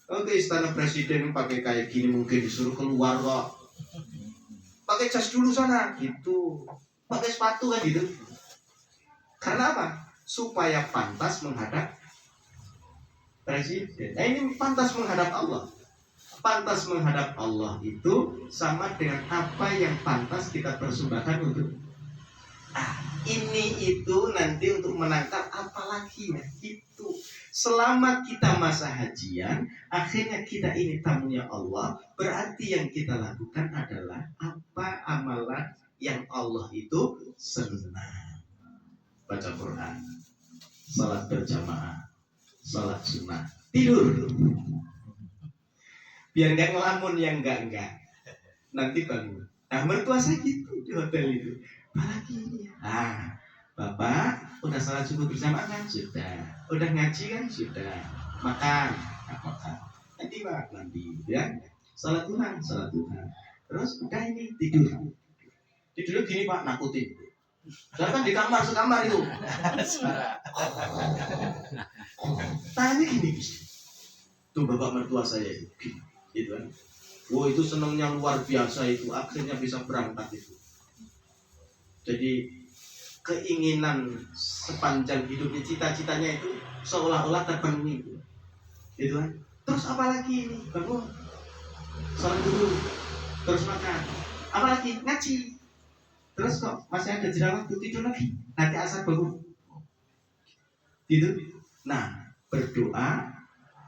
Speaker 1: Oke, istana presiden pakai kayak gini mungkin disuruh keluar kok. Pakai jas dulu sana, gitu. Pakai sepatu kan gitu. Karena apa? Supaya pantas menghadap presiden. Nah, ini pantas menghadap Allah. Pantas menghadap Allah itu sama dengan apa yang pantas kita persembahkan untuk ini itu nanti untuk menangkap apa lagi ya itu. Selama kita masa hajian, akhirnya kita ini tamunya Allah, berarti yang kita lakukan adalah apa amalan yang Allah itu senang. Baca Quran, salat berjamaah, salat sunnah, tidur. Biar nggak ngelamun yang enggak. Nanti bangun. Nah, mertua saya gitu di hotel itu. Apalagi ini. Bapak udah salat subuh berjamaah kan? Sudah. Udah ngaji kan? Sudah. Makan. Makan. Nanti Pak, nanti ya. Salat Tuhan. Terus udah ini tidur. Tidurnya gini Pak, nakutin. Saya kan di kamar sekamar itu. Tanya gini, tuh bapak mertua saya itu, gitu kan. Wow, itu senangnya luar biasa itu, akhirnya bisa berangkat itu. Jadi keinginan sepanjang hidupnya, cita-citanya itu seolah-olah terpenuhi, gitu kan. Terus apalagi ini, bangun, salat dulu, terus makan, apalagi ngaji. Terus kok masih ada jeda waktu, tidur lagi. Nanti asar bangun. Gitu. Nah, berdoa,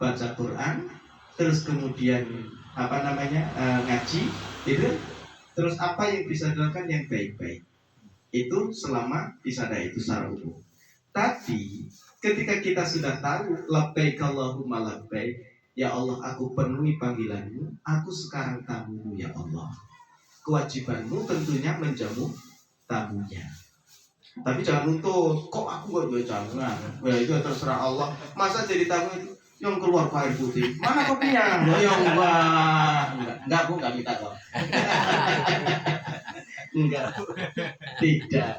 Speaker 1: baca Quran, terus kemudian ngaji, gitu. Terus apa yang bisa dilakukan yang baik-baik. Itu selama di sana itu secara umum. Tapi ketika kita sudah tahu labbaik Allahumma labbaik, ya Allah aku penuhi panggilanmu, aku sekarang tamumu ya Allah. Kewajibanmu tentunya menjamu tamunya. Tapi jangan nuntut, kok aku gak jual jangan. Ya itu terserah Allah. Masa jadi tamu itu yang keluar air putih. Mana kopinya? Oh, ya enggak Bu, enggak minta kok. Enggak,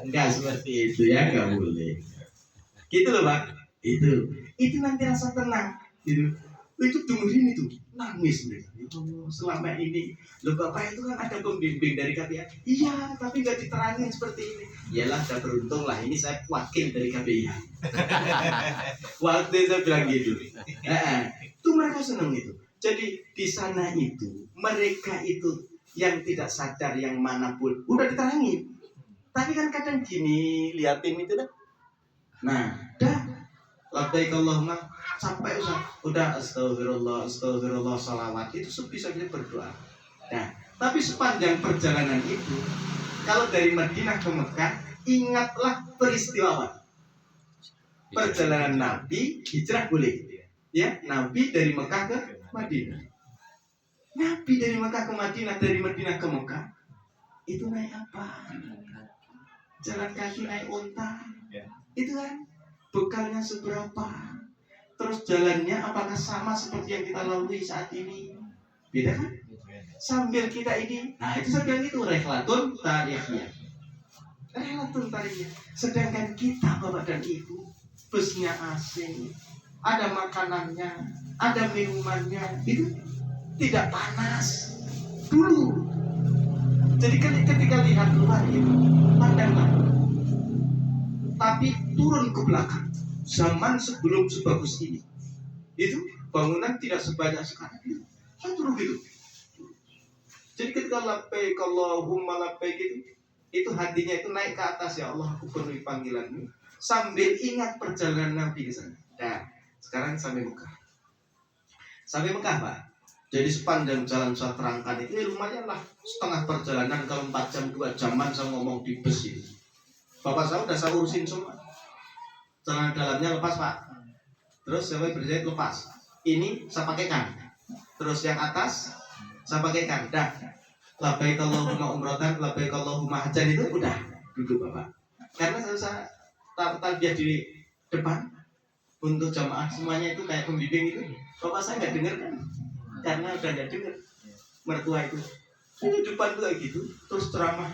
Speaker 1: enggak seperti itu ya, enggak boleh. Gitu loh Pak, itu nanti rasa tenang, gitu. Itu dengerin itu, nangis mereka. Oh, selama ini, loh Bapak itu kan ada pembimbing dari KPI. Iya, tapi nggak diterangin seperti ini. Iyalah, saya beruntung lah, ini saya wakil dari KPI. Waktu itu saya bilang gitu. Itu mereka senang itu. Jadi di sana itu, mereka itu yang tidak sadar yang manapun, udah diterangin. Tapi kan kadang gini, liatin itu dah. Nah, dah. Labbaik Allahumma sampai udah astagfirullah salawat itu sebisa kita berdoa. Nah, tapi sepanjang perjalanan itu kalau dari Madinah ke Mekah ingatlah peristiwa perjalanan Nabi hijrah boleh ya, Nabi dari Mekah ke Madinah. Nabi dari Mekah ke Madinah, dari Madinah ke Mekah itu naik apa? Jalan kaki, naik unta. Itu kan bekalnya seberapa, terus jalannya apakah sama seperti yang kita lalui saat ini? Beda kan? Sambil kita ini, nah itu saya bilang itu rehlatun tarihnya. Rehlatun tarihnya. Sedangkan kita Bapak dan Ibu, busnya asing, ada makanannya, ada minumannya, itu tidak panas dulu. Jadi ketika lihat luar itu, pandanglah. Tapi turun ke belakang, zaman sebelum sebagus ini, itu bangunan tidak sebanyak sekarang itu, kan turun gitu. Jadi ketika labbaik Allahumma labbaik itu hatinya itu naik ke atas, ya Allah aku penuhi panggilanmu, sambil ingat perjalanan Nabi ke sana. Nah, sekarang sampai Mekah. Sampai Mekah Pak. Jadi sepanjang jalan saya terangkan itu lumayan lah, setengah perjalanan kalau 4 jam 2 jaman saya ngomong di bus ini. Bapak saya udah saya urusin semua. Celana dalamnya lepas Pak. Terus saya berjahit lepas. Ini saya pakaikan. Terus yang atas saya pakaikan. Dah. Labbaik Allahumma umratan, labbaik Allahumma hajan itu udah duduk Bapak. Karena saya tarbiyah di depan untuk jamaah semuanya itu kayak pembimbing itu. Bapak saya nggak dengar kan? Karena udah nggak dengar mertua itu. Ini depan tuh kayak gitu. Terus ceramah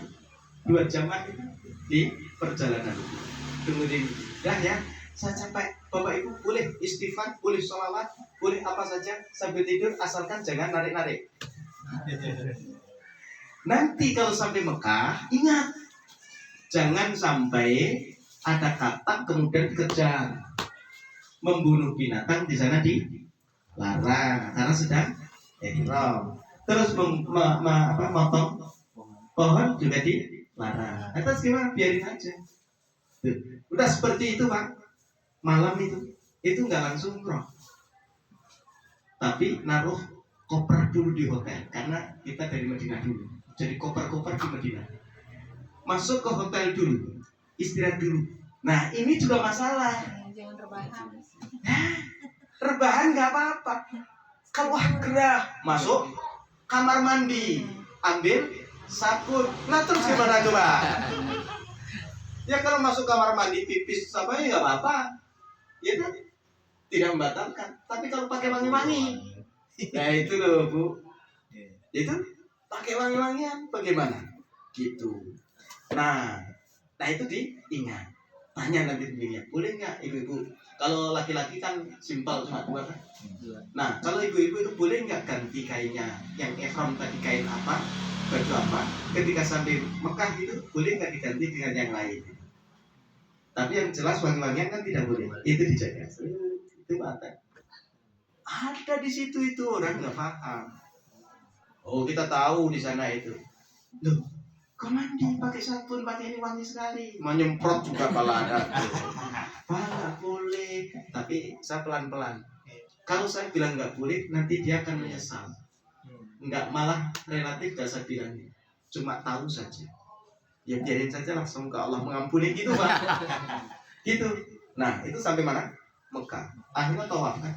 Speaker 1: 2 jaman itu di perjalanan dengerin dah ya, saya capek. Bapak Ibu boleh istighfar, boleh sholawat, boleh apa saja sambil tidur asalkan jangan narik-narik. Nanti kalau sampai Mekah ingat jangan sampai ada kata kemudian dikejar. Membunuh binatang di sana dilarang karena sedang ihram. Terus motong pohon juga dilarang. Atas gimana? Biarin aja. Tuh. Udah seperti itu Pak. Malam itu nggak langsung umroh, tapi naruh koper dulu di hotel karena kita dari Madinah dulu. Jadi koper-koper di Madinah. Masuk ke hotel dulu, istirahat dulu. Nah ini juga masalah.
Speaker 4: Jangan rebahan.
Speaker 1: Rebahan nggak apa-apa. Keluar gerah, masuk kamar mandi, ambil sabun. Nah terus gimana coba? Ya kalau masuk kamar mandi pipis apa ya nggak apa-apa, ya kan? Tidak membatalkan. Tapi kalau pakai wangi-wangi, nah itu loh Bu, itu pakai wangi-wangian bagaimana? Gitu. Nah itu diingat. Tanya nanti dirinya, boleh nggak ibu-ibu? Kalau laki-laki kan simpel cuma 2 kan. Nah kalau ibu-ibu itu boleh nggak ganti kainnya? Yang ihram tadi kain apa? Baju apa? Ketika sampai Mekah itu boleh nggak diganti dengan yang lain? Tapi yang jelas wangi-wangian kan tidak boleh. Itu dijaga. Itu ada di situ itu orang nggak paham. Oh kita tahu di sana itu. Loh, kok mandi pakai sabun, pakai ini wangi sekali. Mau nyemprot juga pala ada. Nggak boleh. Tapi saya pelan-pelan. Kalau saya bilang nggak boleh, nanti dia akan menyesal. Nggak, malah relatif dah saya bilang. Cuma tahu saja. Ya biarin saja langsung ke Allah mengampuni gitu Pak. Gitu. Nah itu sampai mana? Mekah. Akhirnya tawaf kan.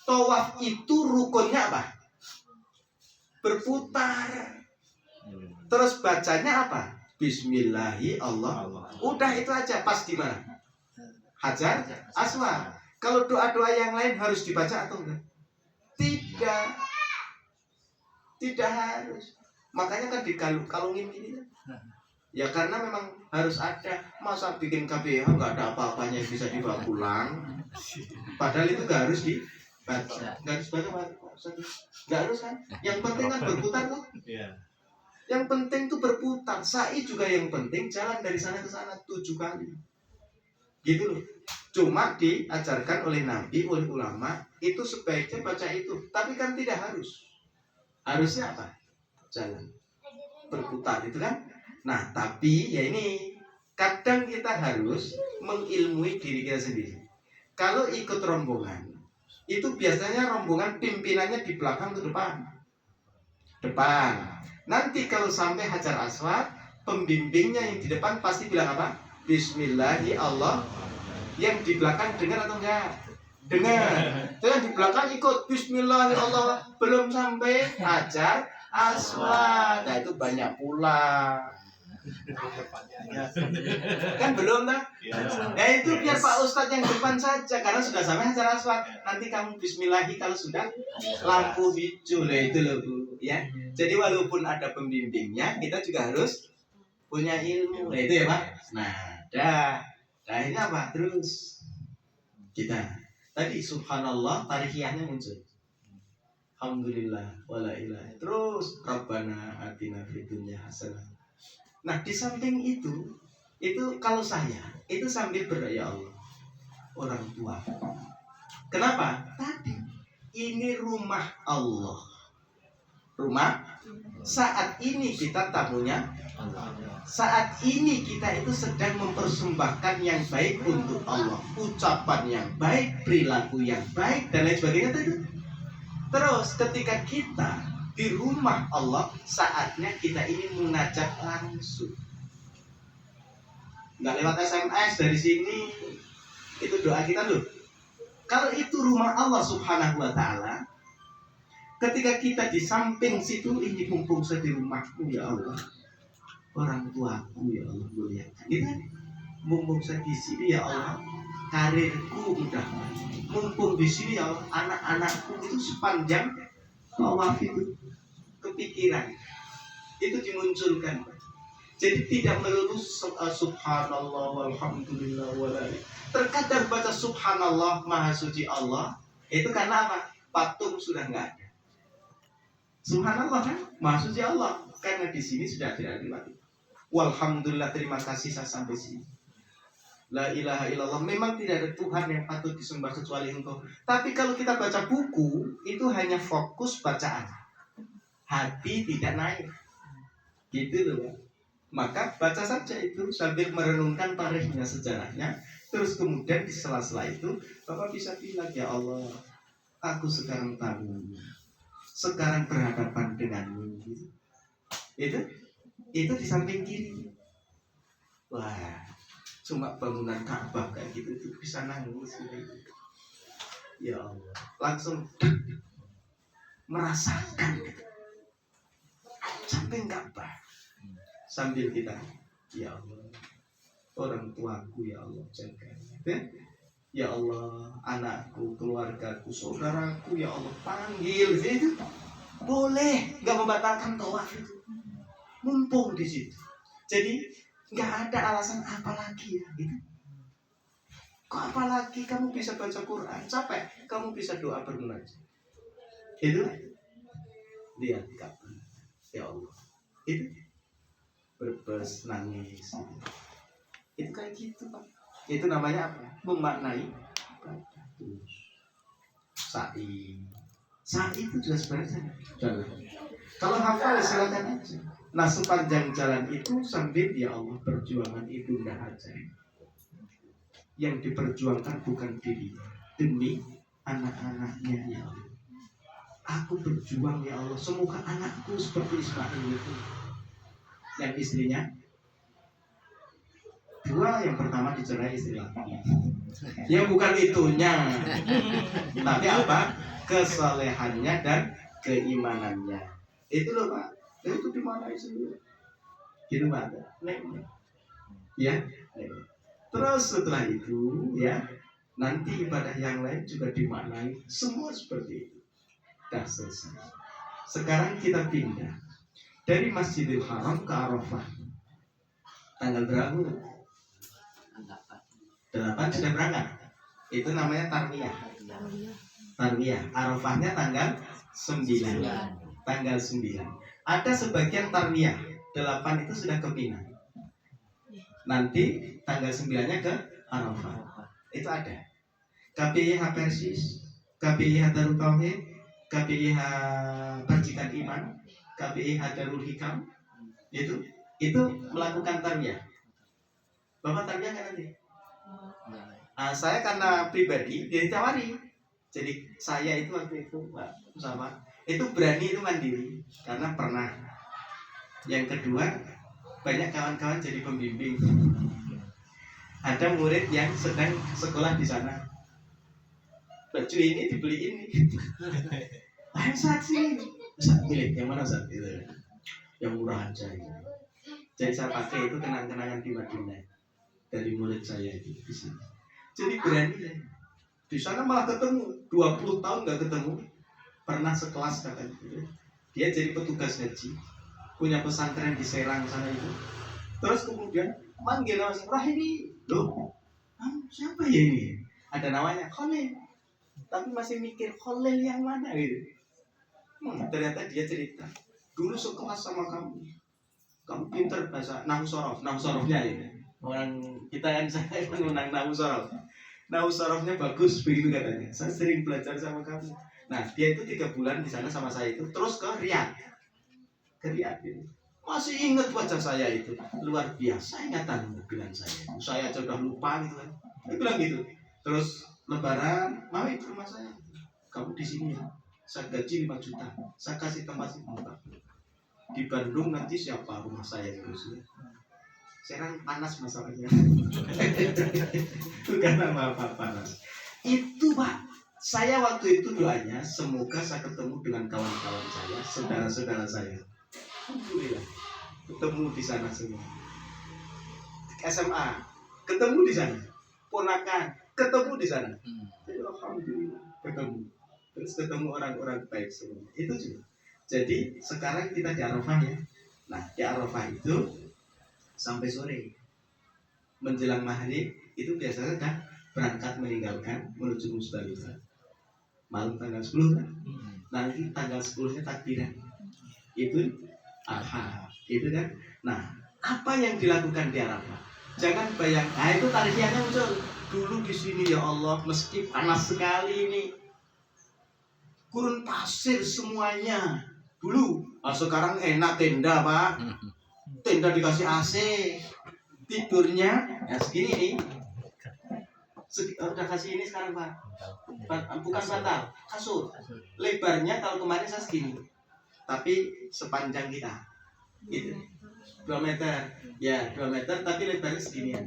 Speaker 1: Tawaf itu rukunnya apa? Berputar. Terus bacanya apa? Bismillahi Allah. Udah itu aja. Pas di mana? Hajar Aswad. Kalau doa-doa yang lain harus dibaca atau enggak? Tidak. Tidak harus. Makanya kan dikalungin gini kan. Ya karena memang harus ada. Masa bikin KBH nggak ada apa-apanya yang bisa dibawa pulang. Padahal itu nggak harus dibaca. Nggak harus baca. Nggak harus kan. Yang penting kan berputar tuh. Yang penting tuh berputar. Sa'i juga yang penting jalan dari sana ke sana 7 kali. Gitu loh. Cuma diajarkan oleh Nabi, oleh ulama, itu sebaiknya baca itu. Tapi kan tidak harus. Harusnya apa? Jalan. Berputar itu kan. Nah, tapi ya ini kadang kita harus mengilmui diri kita sendiri. Kalau ikut rombongan, itu biasanya rombongan pimpinannya di belakang ke depan. Depan. Nanti kalau sampai Hajar Aswad, pembimbingnya yang di depan pasti bilang apa? Bismillahirrahmanirrahim. Yang di belakang dengar atau enggak? Dengar. Jangan di belakang ikut Bismillahirrahmanirrahim. Belum sampai Hajar Aswad. Nah itu banyak pula. Kan belum dah. Nah itu biar Pak Ustadz yang depan saja. Karena sudah sampai Hajar Aswad. Nanti kamu Bismillahi kalau sudah lampu hijau. Nah itu loh Bu. Ya. Jadi walaupun ada pembimbingnya, kita juga harus punya ilmu. Nah itu ya Pak. Nah dah. Nah ini apa? Terus kita tadi subhanallah tarikiyahnya muncul. Alhamdulillah wala ilaha. Terus Rabbana atina fid dunya hasanah. Nah di samping itu kalau saya itu sambil berdoa ya Allah orang tua. Kenapa? Tadi ini rumah Allah. Rumah saat ini kita tamunya saat ini kita itu sedang mempersembahkan yang baik untuk Allah, ucapan yang baik, perilaku yang baik dan lain sebagainya itu. Terus ketika kita di rumah Allah, saatnya kita ini munajat langsung. Nggak lewat SMS dari sini. Itu doa kita loh. Kalau itu rumah Allah Subhanahu wa ta'ala, ketika kita di samping situ, ini mumpung saya di rumahmu ya Allah, orang tuaku ya Allah muliakan. Gitu kan? Mumpung saya di sini ya Allah, karirku udah. Mumpung di sini ya Allah, anak-anakku itu sepanjang tawaf itu kepikiran. Itu dimunculkan. Jadi tidak melulu subhanallah walhamdulillah wala. Terkadang baca subhanallah maha suci Allah itu karena apa? Patung sudah enggak ada. Subhanallah kan maha suci Allah, karena di sini sudah tidak ada lagi. Walhamdulillah terima kasih saya sampai sini. La ilaha illallah, memang tidak ada Tuhan yang patut disembah kecuali Engkau. Tapi kalau kita baca buku itu hanya fokus bacaan, hati tidak naik. Gitu loh. Maka baca saja itu sambil merenungkan tarikhnya, sejarahnya. Terus kemudian di sela-sela itu Bapak bisa bilang ya Allah, aku sekarang tahu, sekarang berhadapan denganmu. Itu di samping kiri. Wah, cuma bangunan Ka'bah kayak gitu itu bisa nangis gitu. Ya Allah, langsung merasakan gitu. Samping Ka'bah. Sambil kita ya Allah, orang tuaku ya Allah jaga. Ya Allah, anakku, keluargaku, saudaraku ya Allah panggil itu. Boleh, nggak membatalkan tawaf itu. Mumpung di situ. Jadi nggak ada alasan apa lagi ya gitu. Kok apalagi kamu bisa baca Quran, capek, kamu bisa doa bermunajat. Itu lihat kapan ya Allah. Itu berbes nangis. Itu kayak gitu Pak. Itu namanya apa? Memaknai sa'i. Sa'i itu juga sebenarnya jalan. Kalau hafal silakan aja. Nah sepanjang jalan itu sambil ya Allah perjuangan ibunda Hajar. Yang diperjuangkan bukan diri, demi anak-anaknya ya Allah. Aku berjuang ya Allah, semoga anakku seperti Ismail itu. Yang istrinya 2, yang pertama dicerai istri laki. Ya bukan itunya, tapi apa? Kesalehannya dan keimanannya. Itu loh Pak. Itu di mana itu? Gitu Pak. Ya. Terus setelah itu ya, Nanti ibadah yang lain juga dimaknai semua seperti itu. Dah selesai. Sekarang kita pindah dari Masjidil Haram ke Arafah. Tanggal berapa? 8 sudah berangkat. Itu namanya tarwiyah. Tarwiyah. Arafahnya tanggal 9. Tanggal 9. Ada sebagian tarwiyah 8 itu sudah ke Mina. Nanti tanggal 9-nya ke Arafah. Itu ada. KPIH Persis, KPIH Darul Tauhid, KPIH Percikan Iman, KPIH Darul Hikam. Itu melakukan tarwiyah. Bapak tarwiyah kan nanti? Saya karena pribadi ditawari. Jadi saya itu waktu itu Pak Usama itu berani itu mandiri karena pernah. Yang kedua, banyak kawan-kawan jadi pembimbing. Ada murid yang sedang sekolah di sana. Baju ini dibeli ini. Ayo saksi. Saat milik yang mana saat itu? Yang murah aja ini. Jadi saya pakai itu kenang-kenangan di Madinah dari murid saya itu di sana. Jadi berani ya. Di sana malah ketemu 20 tahun nggak ketemu. Pernah sekelas katanya. Dia jadi petugas haji, punya pesantren di Serang sana itu. Terus kemudian manggil Mas Rahimi, loh, siapa ya ini? Ada namanya Khalil, tapi masih mikir Khalil yang mana gitu. Ternyata dia cerita, dulu sekelas sama kamu pinter bahasa Nahu Sorofnya ya. Orang kita kan saya mengenang Nahu Sorof. Nahu Sorofnya bagus begitu katanya. Saya sering belajar sama kamu. Nah dia itu 3 bulan di sana sama saya itu, terus ke Riyadh. Gitu. Masih ingat wajah saya itu, luar biasa ingatan bilang saya. Saya aja udah lupa gitu kan. Dia bilang gitu. Terus Lebaran, mau ke rumah saya. Kamu di sini ya. Saya gaji 5 juta. Saya kasih tempat di Bandung nanti siapa rumah saya terus. Serang panas masalahnya. Bukan apa panas. Itu Pak. Saya waktu itu doanya semoga saya ketemu dengan kawan-kawan saya, saudara-saudara saya. Alhamdulillah ketemu di sana semua. SMA ketemu di sana, ponakan ketemu di sana. Alhamdulillah ketemu. Terus ketemu orang-orang baik semua. Itu juga. Jadi sekarang kita di Arafah ya. Nah di Arafah itu sampai sore menjelang maghrib itu biasanya kan berangkat meninggalkan menuju Musdalifah. Malam tanggal 10 kan. Nanti tanggal 10-nya takbiran. Itu Arafah, itu kan. Nah, apa yang dilakukan di Arafah? Jangan bayangkan, itu tariannya muncul. Dulu di sini ya Allah, meski panas sekali ini, gurun pasir semuanya. Dulu, sekarang enak tenda Pak. Tenda dikasih AC, tidurnya ya segini nih. Udah kasih ini sekarang Pak. Bukan bantal, kasur. Lebarnya kalau kemarin saya segini. Tapi sepanjang kita gitu 2 meter ya 2 meter tapi lebarnya segini ya.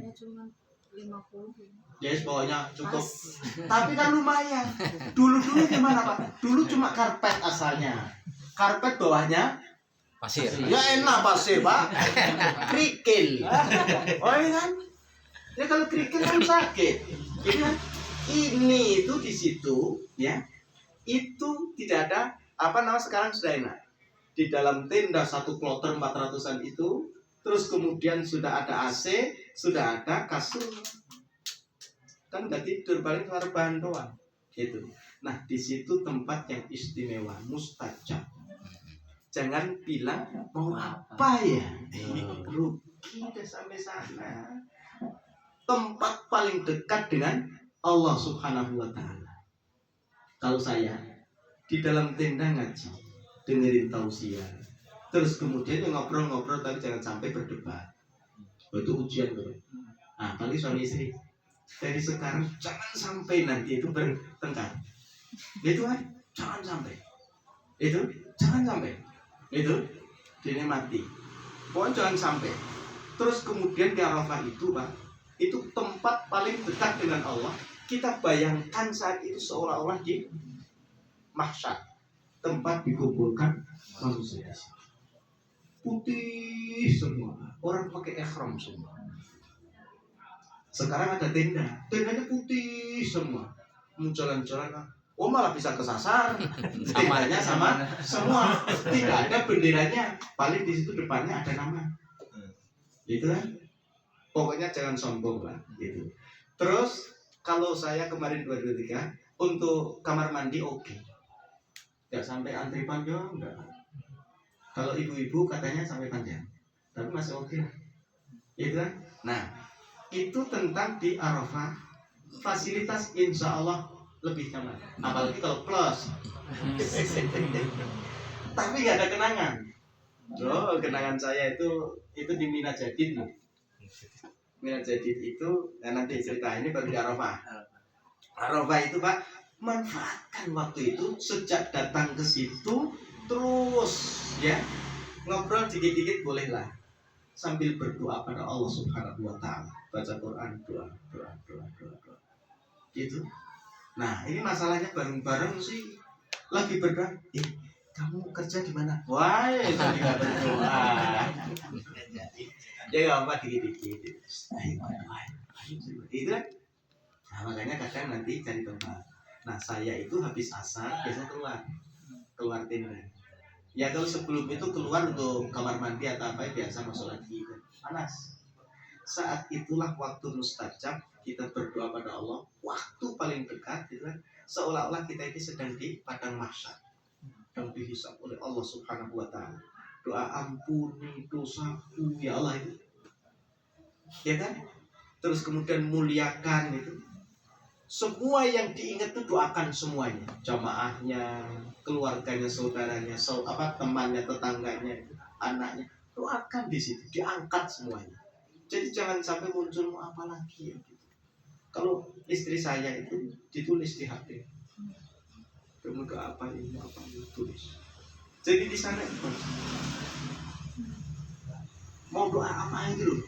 Speaker 1: Yes pokoknya cukup. Tapi kan lumayan. Dulu gimana Pak? Dulu cuma karpet asalnya. Karpet bawahnya
Speaker 4: pasir.
Speaker 1: Ya enak pasir Pak. Kerikil. Oh iya kan? Ya kalau kerikil kan sakit. Jadi kan ini itu di situ ya. Itu tidak ada sekarang sudah enak. Di dalam tenda 1 kloter 400-an itu, terus kemudian sudah ada AC, sudah ada kasur. Kan nggak tidur, paling rebahan doang. Gitu. Nah, di situ tempat yang istimewa, mustajab. Jangan bilang mau apa ya? Rugi udah sampai sana. Tempat paling dekat dengan Allah Subhanahu wa taala. Kalau saya di dalam tenda ngaji, dengerin tausiah, terus kemudian ngobrol-ngobrol tapi jangan sampai berdebat. Itu ujian tuh. Nah, paling suami istri dari sekarang jangan sampai nanti itu bertengkar. Itu kan jangan sampai. Itu ini mati. Pokoknya jangan sampai. Terus kemudian di Arafah itu Pak, itu tempat paling dekat dengan Allah. Kita bayangkan saat itu seolah-olah di mahsyar, tempat dikumpulkan manusia. Putih semua, orang pakai ihram semua.
Speaker 4: Sekarang ada tendanya putih semua. Mau jalan-jalan, oh malah bisa kesasar. Tendanya sama semua, tidak ada benderanya. Paling di situ depannya ada nama. Gitu kan? Pokoknya jangan sombong lah. Gitu. Terus kalau saya kemarin 2023 untuk kamar mandi oke. Nggak sampai antri panjang, enggak. Kalau ibu-ibu katanya sampai panjang, tapi masih oke lah. Gitu kan? Nah, itu tentang di Arafah, fasilitas insya Allah lebih nyaman. Apalagi kalau plus. Tapi nggak ada kenangan. Oh, kenangan saya itu di Mina Jadid loh. Mina Jadid itu, nah nanti cerita ini baru di Arafah. Arafah itu Pak, manfaatkan waktu itu sejak datang ke situ terus ya ngobrol dikit-dikit bolehlah sambil berdoa pada Allah Subhanahu wa taala, baca Quran, doa gitu. Nah ini masalahnya bareng-bareng sih lagi berdoa, kamu kerja di mana? Wah tadi nggak berdoa. Ya nggak apa dikit-dikit itu kan. Nah makanya kadang nanti cari tempat. Nah saya itu habis asar biasanya keluar tenda. Ya kalau sebelum itu keluar untuk kamar mandi atau apa biasa masuk lagi kan. Panas. Saat itulah waktu mustajab kita berdoa pada Allah. Waktu paling dekat gitu kan. Seolah-olah kita ini sedang di padang mahsyar. Sedang dihisab oleh Allah Subhanahu wa taala. Doa ampuni dosaku ya Allah itu. Ya kan? Terus kemudian muliakan itu. Semua yang diingat itu doakan semuanya, jamaahnya, keluarganya, saudaranya, temannya, tetangganya, anaknya, doakan di situ, diangkat semuanya. Jadi jangan sampai muncul apa lagi ya gitu. Kalau istri saya itu ditulis di HP, kamu doa apa ini tulis. Jadi di sana itu mau doa apa itu loh,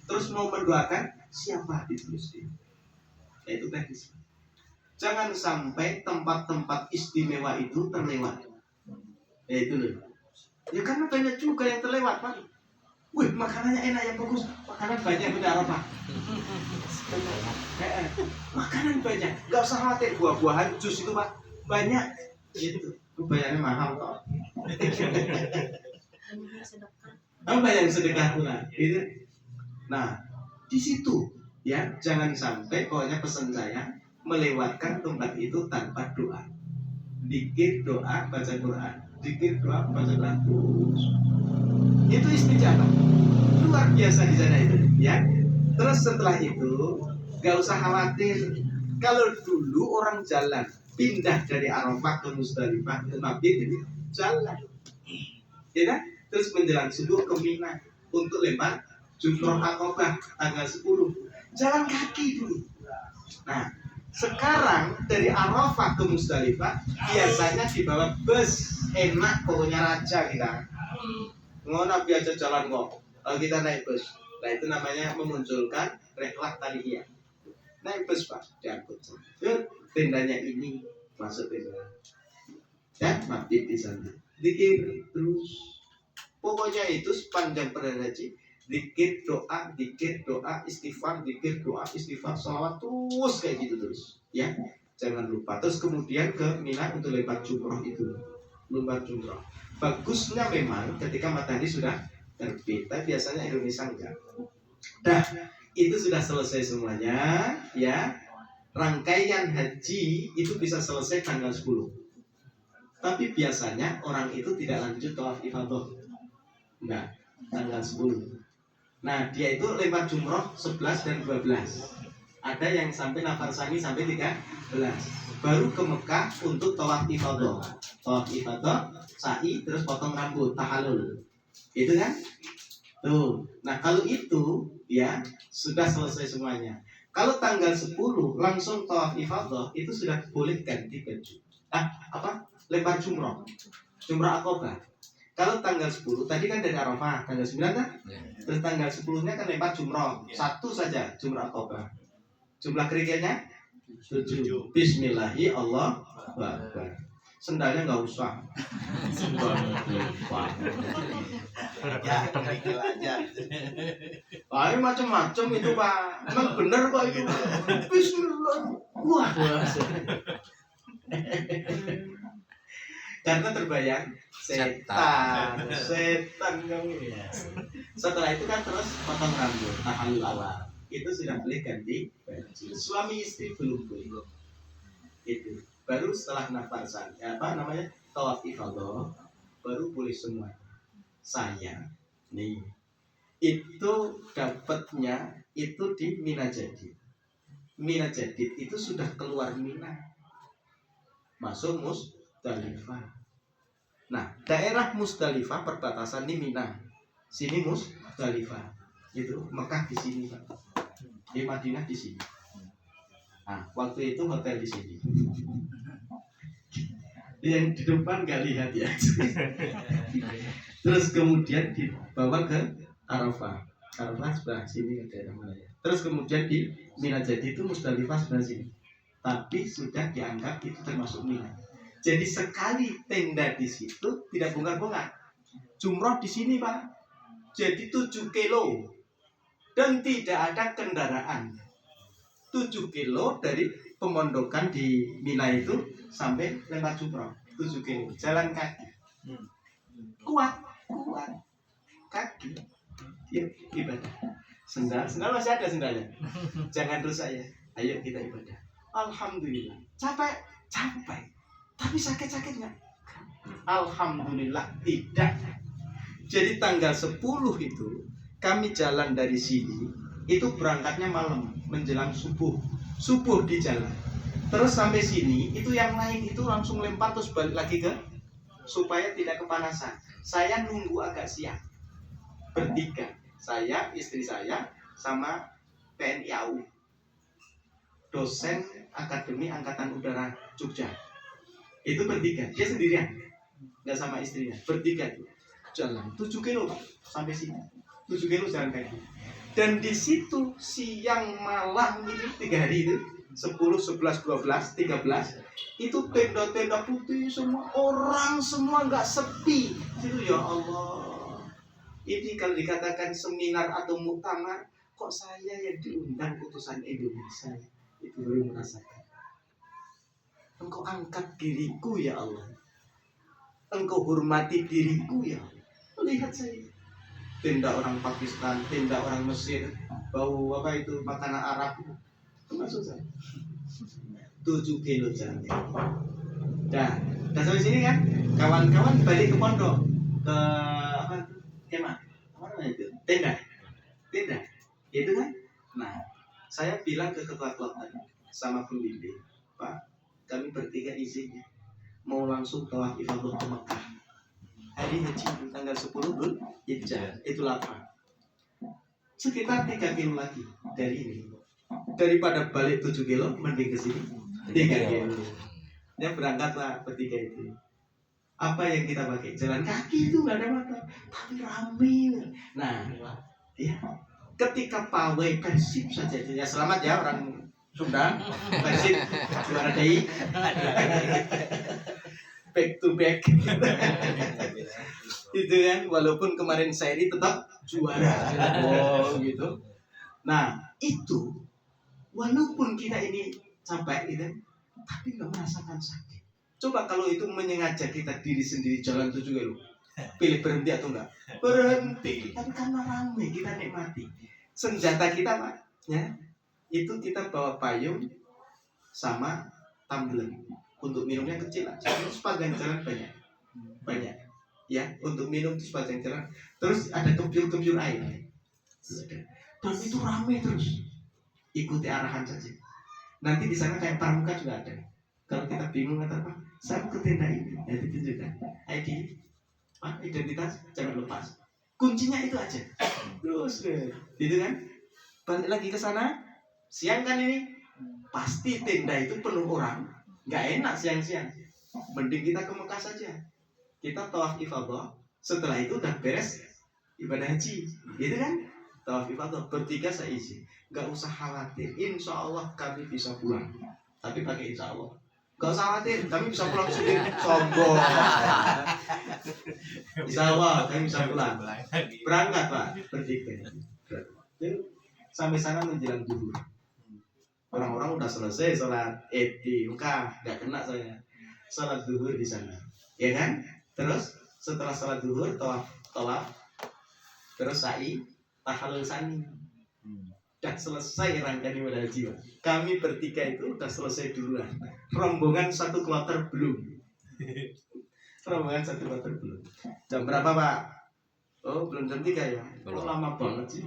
Speaker 4: terus mau mendoakan siapa ditulis di. Itu teknis. Jangan sampai tempat-tempat istimewa itu terlewat. Ya itu loh. Ya karena banyak juga yang terlewat Pak. Wih makanannya enak yang bagus. Makanan banyak di Arafah. Makanan banyak. Gak usah khawatir buah-buahan jus itu Pak. Banyak. Gitu. Bayarnya mahal kok. Banyak sedekah pula. Gitu. Nah di situ. Ya, jangan sampai pokoknya pesan saya melewatkan tempat itu tanpa doa. Dikir doa baca Quran, dikir doa baca Quran terus. Itu istijabah. Luar biasa di sana itu, ya. Terus setelah itu, gak usah khawatir. Kalau dulu orang jalan pindah dari Arafah ke Musdalifah ke Mabit itu jalan, ya kan? Terus menjelang subuh ke Mina untuk lempar jumroh Aqobah tanggal 10. Jalan kaki dulu. Nah, sekarang dari Arafah ke Musdalifah biasanya dibawa bus, enak pokoknya raja kita. Ngono biasa jalan kok. Kalau kita naik bus, nah itu namanya memunculkan reklah taliyah. Naik bus Pak, diangkut. Yuk, tendanya ini masuk tenda. Ya, mabit di sana. Dikir terus. Pokoknya itu sepanjang perjalanan haji. Dikir doa, istighfar, dikir doa, istighfar, sholawat terus kayak gitu terus, ya jangan lupa. Terus kemudian ke Mina untuk lempar jumroh itu, lempar jumroh. Bagusnya memang ketika matahari sudah terbit, tapi biasanya Indonesia enggak. Dah itu sudah selesai semuanya, ya rangkaian haji itu bisa selesai tanggal 10. Tapi biasanya orang itu tidak lanjut tawaf ifadah, enggak, tanggal 10. Nah dia itu lempar jumroh 11 dan 12. Ada yang sampai nafarsani sampai 13. Baru ke Mekah untuk tawaf ifadah. Tawaf ifadah, sa'i, terus potong rambut, tahalul. Itu kan? Tuh. Nah kalau itu ya sudah selesai semuanya. Kalau tanggal 10 langsung tawaf ifadah itu sudah boleh ganti baju. Lempar jumroh. Jumroh Aqobah. Kalau tanggal 10 tadi kan dari Arafah, tanggal 9 kan? Terus tanggal 10-nya kan lempar jumroh. Satu saja jumroh Aqobah. Jumlah kerikilnya 7. Bismillahirrahmanirrahim. sendalnya nggak usah.
Speaker 5: Ya, tinggal aja.
Speaker 4: Wah, ini macam-macam itu Pak. Emang bener kok itu. Bismillah. Wah. Karena terbayang setan kamu. Setelah itu kan terus potong rambut, tahallul awal. Itu sudah boleh ganti baju. Suami istri belum boleh. Itu baru setelah nafasan, tawaf ifadah, baru boleh semua. Saya nih itu dapatnya itu di Mina Jadid. Mina Jadid itu sudah keluar Mina, masuk Musdalifah. Nah, daerah Musdalifah perbatasan ini Mina, sini Musdalifah. Itu Mekah di sini Pak, di Madinah di sini. Nah, waktu itu hotel di sini. Yang di depan nggak lihat ya. Terus kemudian dibawa ke Arafah. Arafah sebelah sini ke daerah mana ya. Terus kemudian di Mina Jadid itu Musdalifah sebelah sini. Tapi sudah dianggap itu termasuk Mina. Jadi sekali tenda di situ tidak bongkar-bongkar. Jumroh di sini Pak. Jadi 7 kilo dan tidak ada kendaraan. 7 kilo dari pemondokan di Mina itu sampai lempar jumroh 7 kilo jalan kaki. Kuat kaki ya, ibadah. Sendal masih ada sendalnya. Jangan rusak ya. Ayo kita ibadah. Alhamdulillah. Capek tapi sakit nggak? Alhamdulillah tidak. Jadi tanggal 10 itu kami jalan dari sini, itu berangkatnya malam menjelang subuh di jalan. Terus sampai sini itu yang lain itu langsung lempar terus balik lagi ke supaya tidak kepanasan. Saya nunggu agak siang bertiga, saya, istri saya, sama TNI AU, dosen Akademi Angkatan Udara Jogja. Itu bertiga, dia sendirian, nggak sama istrinya, bertiga tuh jalan 7 kilo sampai sini, 7 kilo jalan kaki. Dan di situ siang malam itu 3 hari itu 10, 11, 12, 13 itu tenda-tenda putih semua, orang semua nggak sepi. Itu ya Allah. Ini kalau dikatakan seminar atau muktamar, kok saya yang diundang utusan Indonesia itu baru merasakan. Engkau angkat diriku ya Allah. Engkau hormati diriku ya Allah. Lihat saya. Tenda orang Pakistan, tenda orang Mesir, bau apa itu makanan Arab. Masuk saya. 7 kilo jalan. Dah sampai sini kan, kawan-kawan balik ke pondok, ke apa? Kemah. Apa namanya itu? Tenda. Itu kan. Nah, saya bilang ke ketua klub tadi sama pembimbing, Pak, kami bertiga izinnya mau langsung tawaf ifadah ke Mekah. Hari haji tanggal 10 Dzulhijjah, itu lapar. Sekitar 3 kilo lagi dari ini. Daripada balik 7 kilo, mending ke sini 3 kilo. Dia berangkat lah bertiga itu. Apa yang kita pakai? Jalan kaki itu nggak ada motor, tapi rame. Nah, ya. Ketika pawai Persib saja, ya selamat ya orang Sunda, Persib juara DI, back to back. Itu kan, walaupun kemarin seri tetap juara. Oh gitu. Nah itu, walaupun kita ini capek gitu, tapi nggak merasakan sakit. Coba kalau itu menyengaja kita diri sendiri jalan 7 kilo, pilih berhenti atau enggak? Berhenti. Tapi karena ramai kita nikmati. Senjata kita Pak, ya, itu kita bawa payung sama tumbler untuk minumnya kecil aja. Sepanjang jalan banyak. Ya, untuk minum itu sepanjang jalan. Terus ada kebyur-kebyur air. Dan itu ramai terus. Ikuti arahan saja. Nanti di sana kayak pramuka juga ada. Kalau kita bingung kata apa, saya mau ke tenda ini. Ya ditunjukkan ID, identitas jangan lepas. Kuncinya itu aja. Terus gitu kan. Balik lagi ke sana. Siang kan ini. Pasti tenda itu penuh orang. Gak enak siang-siang. Mending kita ke Mekah saja. Kita tawaf ifadah. Setelah itu udah beres ibadah haji. Gitu kan. Tawaf ifadah. Bertiga saya isi. Gak usah khawatir. Insya Allah kami bisa pulang. Tapi pakai insya Allah. Gak usah khawatir, kami bisa pulang sendiri. Sombong. Insya Allah kami bisa pulang. Berangkat Pak, bertiga. Jadi, sampai sana menjelang duhur. Orang-orang udah selesai sholat di Mekah, nggak kena saya. Sholat duhur di sana, ya kan? Terus setelah sholat duhur, tawaf, terus sa'i, tahallul sani. Udah selesai rangkaian ibadah haji. Kami bertiga itu udah selesai duluan. Rombongan satu kloter belum. Rombongan satu kloter belum. Jam berapa Pak? Oh belum jam 3 ya? Oh, lama banget sih.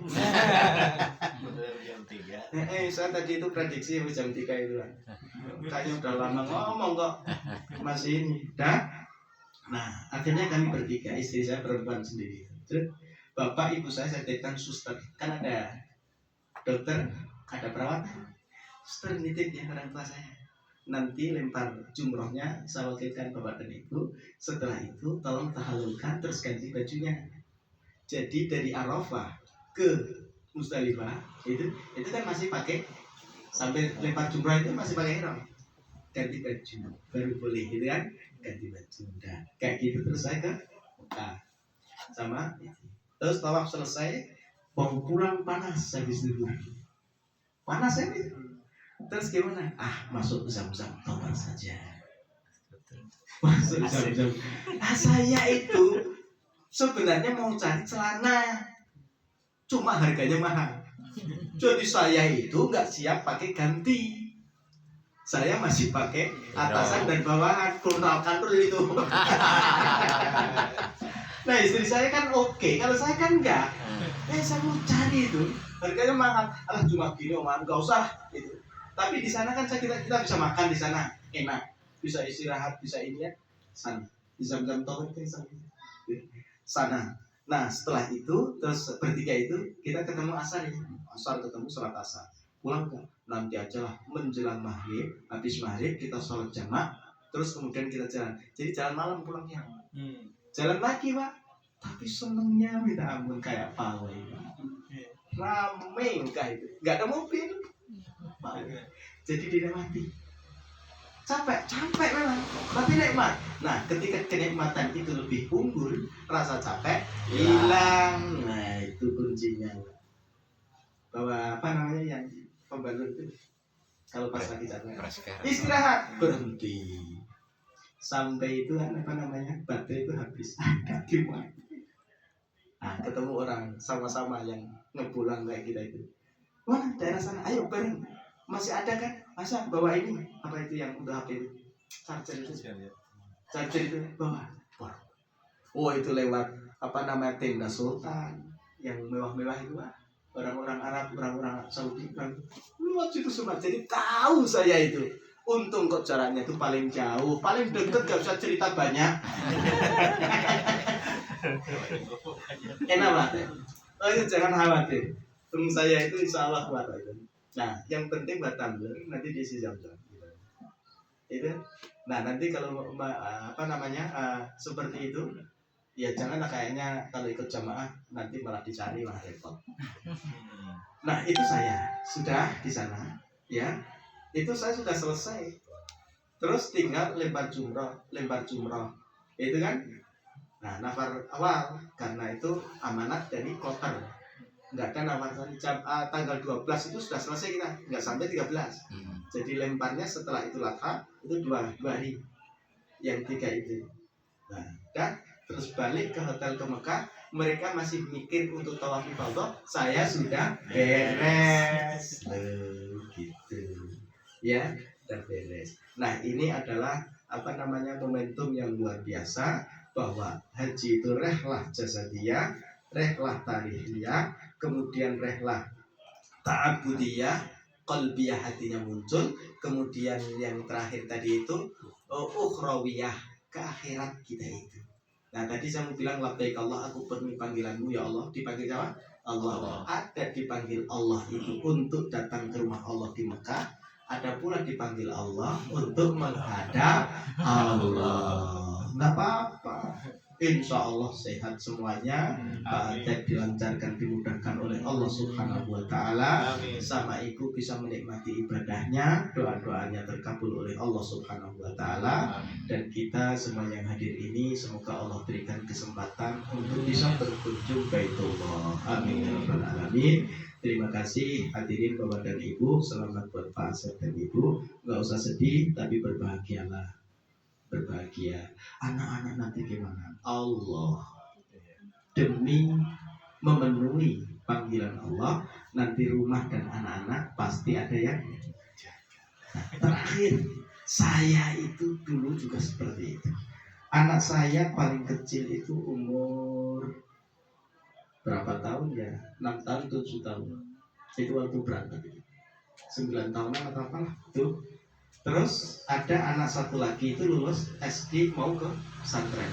Speaker 5: Jam 3.
Speaker 4: Saya tadi itu prediksi jam 3 itu lah. Kayaknya udah lama ngomong kok. Masih ini. Dah? Nah akhirnya kami bertiga, istri saya perempuan sendiri. Terus bapak ibu saya titipkan suster. Kan ada dokter, ada perawat, suster nitip ya orang tua saya. Nanti lempar jumrohnya saya wakilkan bapak dan ibu. Setelah itu tolong tahallulkan terus ganti bajunya. Jadi dari Arafah ke Musdalifah itu kan masih pakai sampai lempar jumroh itu masih pakai ihram. Ganti baju baru boleh gitu kan, ganti baju. Nah, kayak gitu terus saya ke Mekah sama itu. Terus tawaf selesai, mau pulang panas habis dulu. Panas ya nih. Terus gimana? Masuk Zam-Zam tobat saja. Masuk Zam-Zam. Saya itu sebenarnya mau cari celana, cuma harganya mahal. Jadi saya itu nggak siap pakai ganti. Saya masih pakai atasan dan bawahan, kuntal kantor itu. Nah istri saya kan oke, kalau saya kan enggak. Saya mau cari itu, harganya mahal. Alah cuma gini oman, enggak usah gitu. Tapi di sana kan kita bisa makan di sana, enak, bisa istirahat, bisa ini ya, sana. Di Zam-Zam Tower itu sana. Nah setelah itu terus bertiga itu kita ketemu asar ya, asar ketemu sholat asar. Pulang enggak? Nanti aja lah menjelang maghrib, habis maghrib kita sholat jamak, terus kemudian kita jalan. Jadi jalan malam pulangnya. Jalan lagi Pak, tapi senengnya minta ampun kayak pawai. Rame kayak itu, nggak ada mobil. Jadi dilewati. Capek memang, tapi nikmat. Nah, ketika kenikmatan itu lebih unggul, rasa capek hilang. Nah, itu kuncinya. Bahwa apa namanya yang pembantu itu kalau pas lagi capek istirahat berhenti sampai itu apa namanya baterai itu habis agak dimana. Nah, ketemu orang sama-sama yang ngepulang kayak kita itu. Wah, daerah sana, ayo bareng. Masih ada kan? Masa bawa ini apa itu yang udah HP itu? Charger itu bawa. Oh, itu lewat apa namanya tenda sultan yang mewah-mewah itu Pak. Orang-orang Arab, orang-orang Saudi kan luar itu semua. Jadi tahu saya itu. Untung kok jaraknya itu paling jauh, paling deket gak usah cerita banyak. Enak banget. Oh itu jangan khawatir. Tunggu saya itu insya Allah kuat itu. Nah yang penting buat tumbler nanti diisi Zam-Zam. Itu. Nah nanti kalau apa namanya seperti itu, ya janganlah kayaknya kalau ikut jamaah nanti malah dicari malah repot. Nah itu saya sudah di sana, ya. Itu saya sudah selesai. Terus tinggal lempar jumroh, itu kan. Nah nafar awal karena itu amanat dari kloter. Enggak kan nafar tanggal 12 itu sudah selesai kita, enggak sampai 13. Jadi lemparnya setelah itu latha itu 2 hari. Yang 3 itu. Nah, dan terus balik ke hotel ke Mekah, mereka masih mikir untuk tawaf ifadah, saya sudah beres. Gitu. Ya, sudah beres. Nah, ini adalah apa namanya momentum yang luar biasa bahwa haji itu rehlah jasadiyah, rehlah tarihiyah, kemudian rehlah ta'abudiyah, qalbiyah hatinya muncul, kemudian yang terakhir tadi itu ukhrawiyah, ke akhirat kita itu. Nah tadi saya mau bilang labbaik Allah, aku penuhi panggilanmu ya Allah. Dipanggil siapa? Allah. Ada dipanggil Allah itu untuk datang ke rumah Allah di Mekah. Ada pula dipanggil Allah untuk menghadap Allah. Nggak apa-apa. insya Allah sehat semuanya. Pak Atep dilancarkan, dimudahkan oleh Allah Subhanahu wa Ta'ala.
Speaker 5: Amin.
Speaker 4: Sama ibu bisa menikmati ibadahnya, doa-doanya terkabul oleh Allah Subhanahu wa Ta'ala. Dan kita semua yang hadir ini semoga Allah berikan kesempatan untuk bisa berkunjung Baitullah. Amin ya rabbal alamin. Terima kasih hadirin Bapak dan Ibu. Selamat buat Pak Asep dan Ibu. Nggak usah sedih, tapi berbahagialah. Berbahagia. Anak-anak nanti gimana? Allah demi memenuhi panggilan Allah, nanti rumah dan anak-anak pasti ada yang terakhir. Saya itu dulu juga seperti itu. Anak saya paling kecil itu umur berapa tahun ya? 6 tahun, 7 tahun. Itu waktu berangkat. 9 tahunan atau apalah itu. Terus ada anak satu lagi itu lulus SD mau ke pesantren.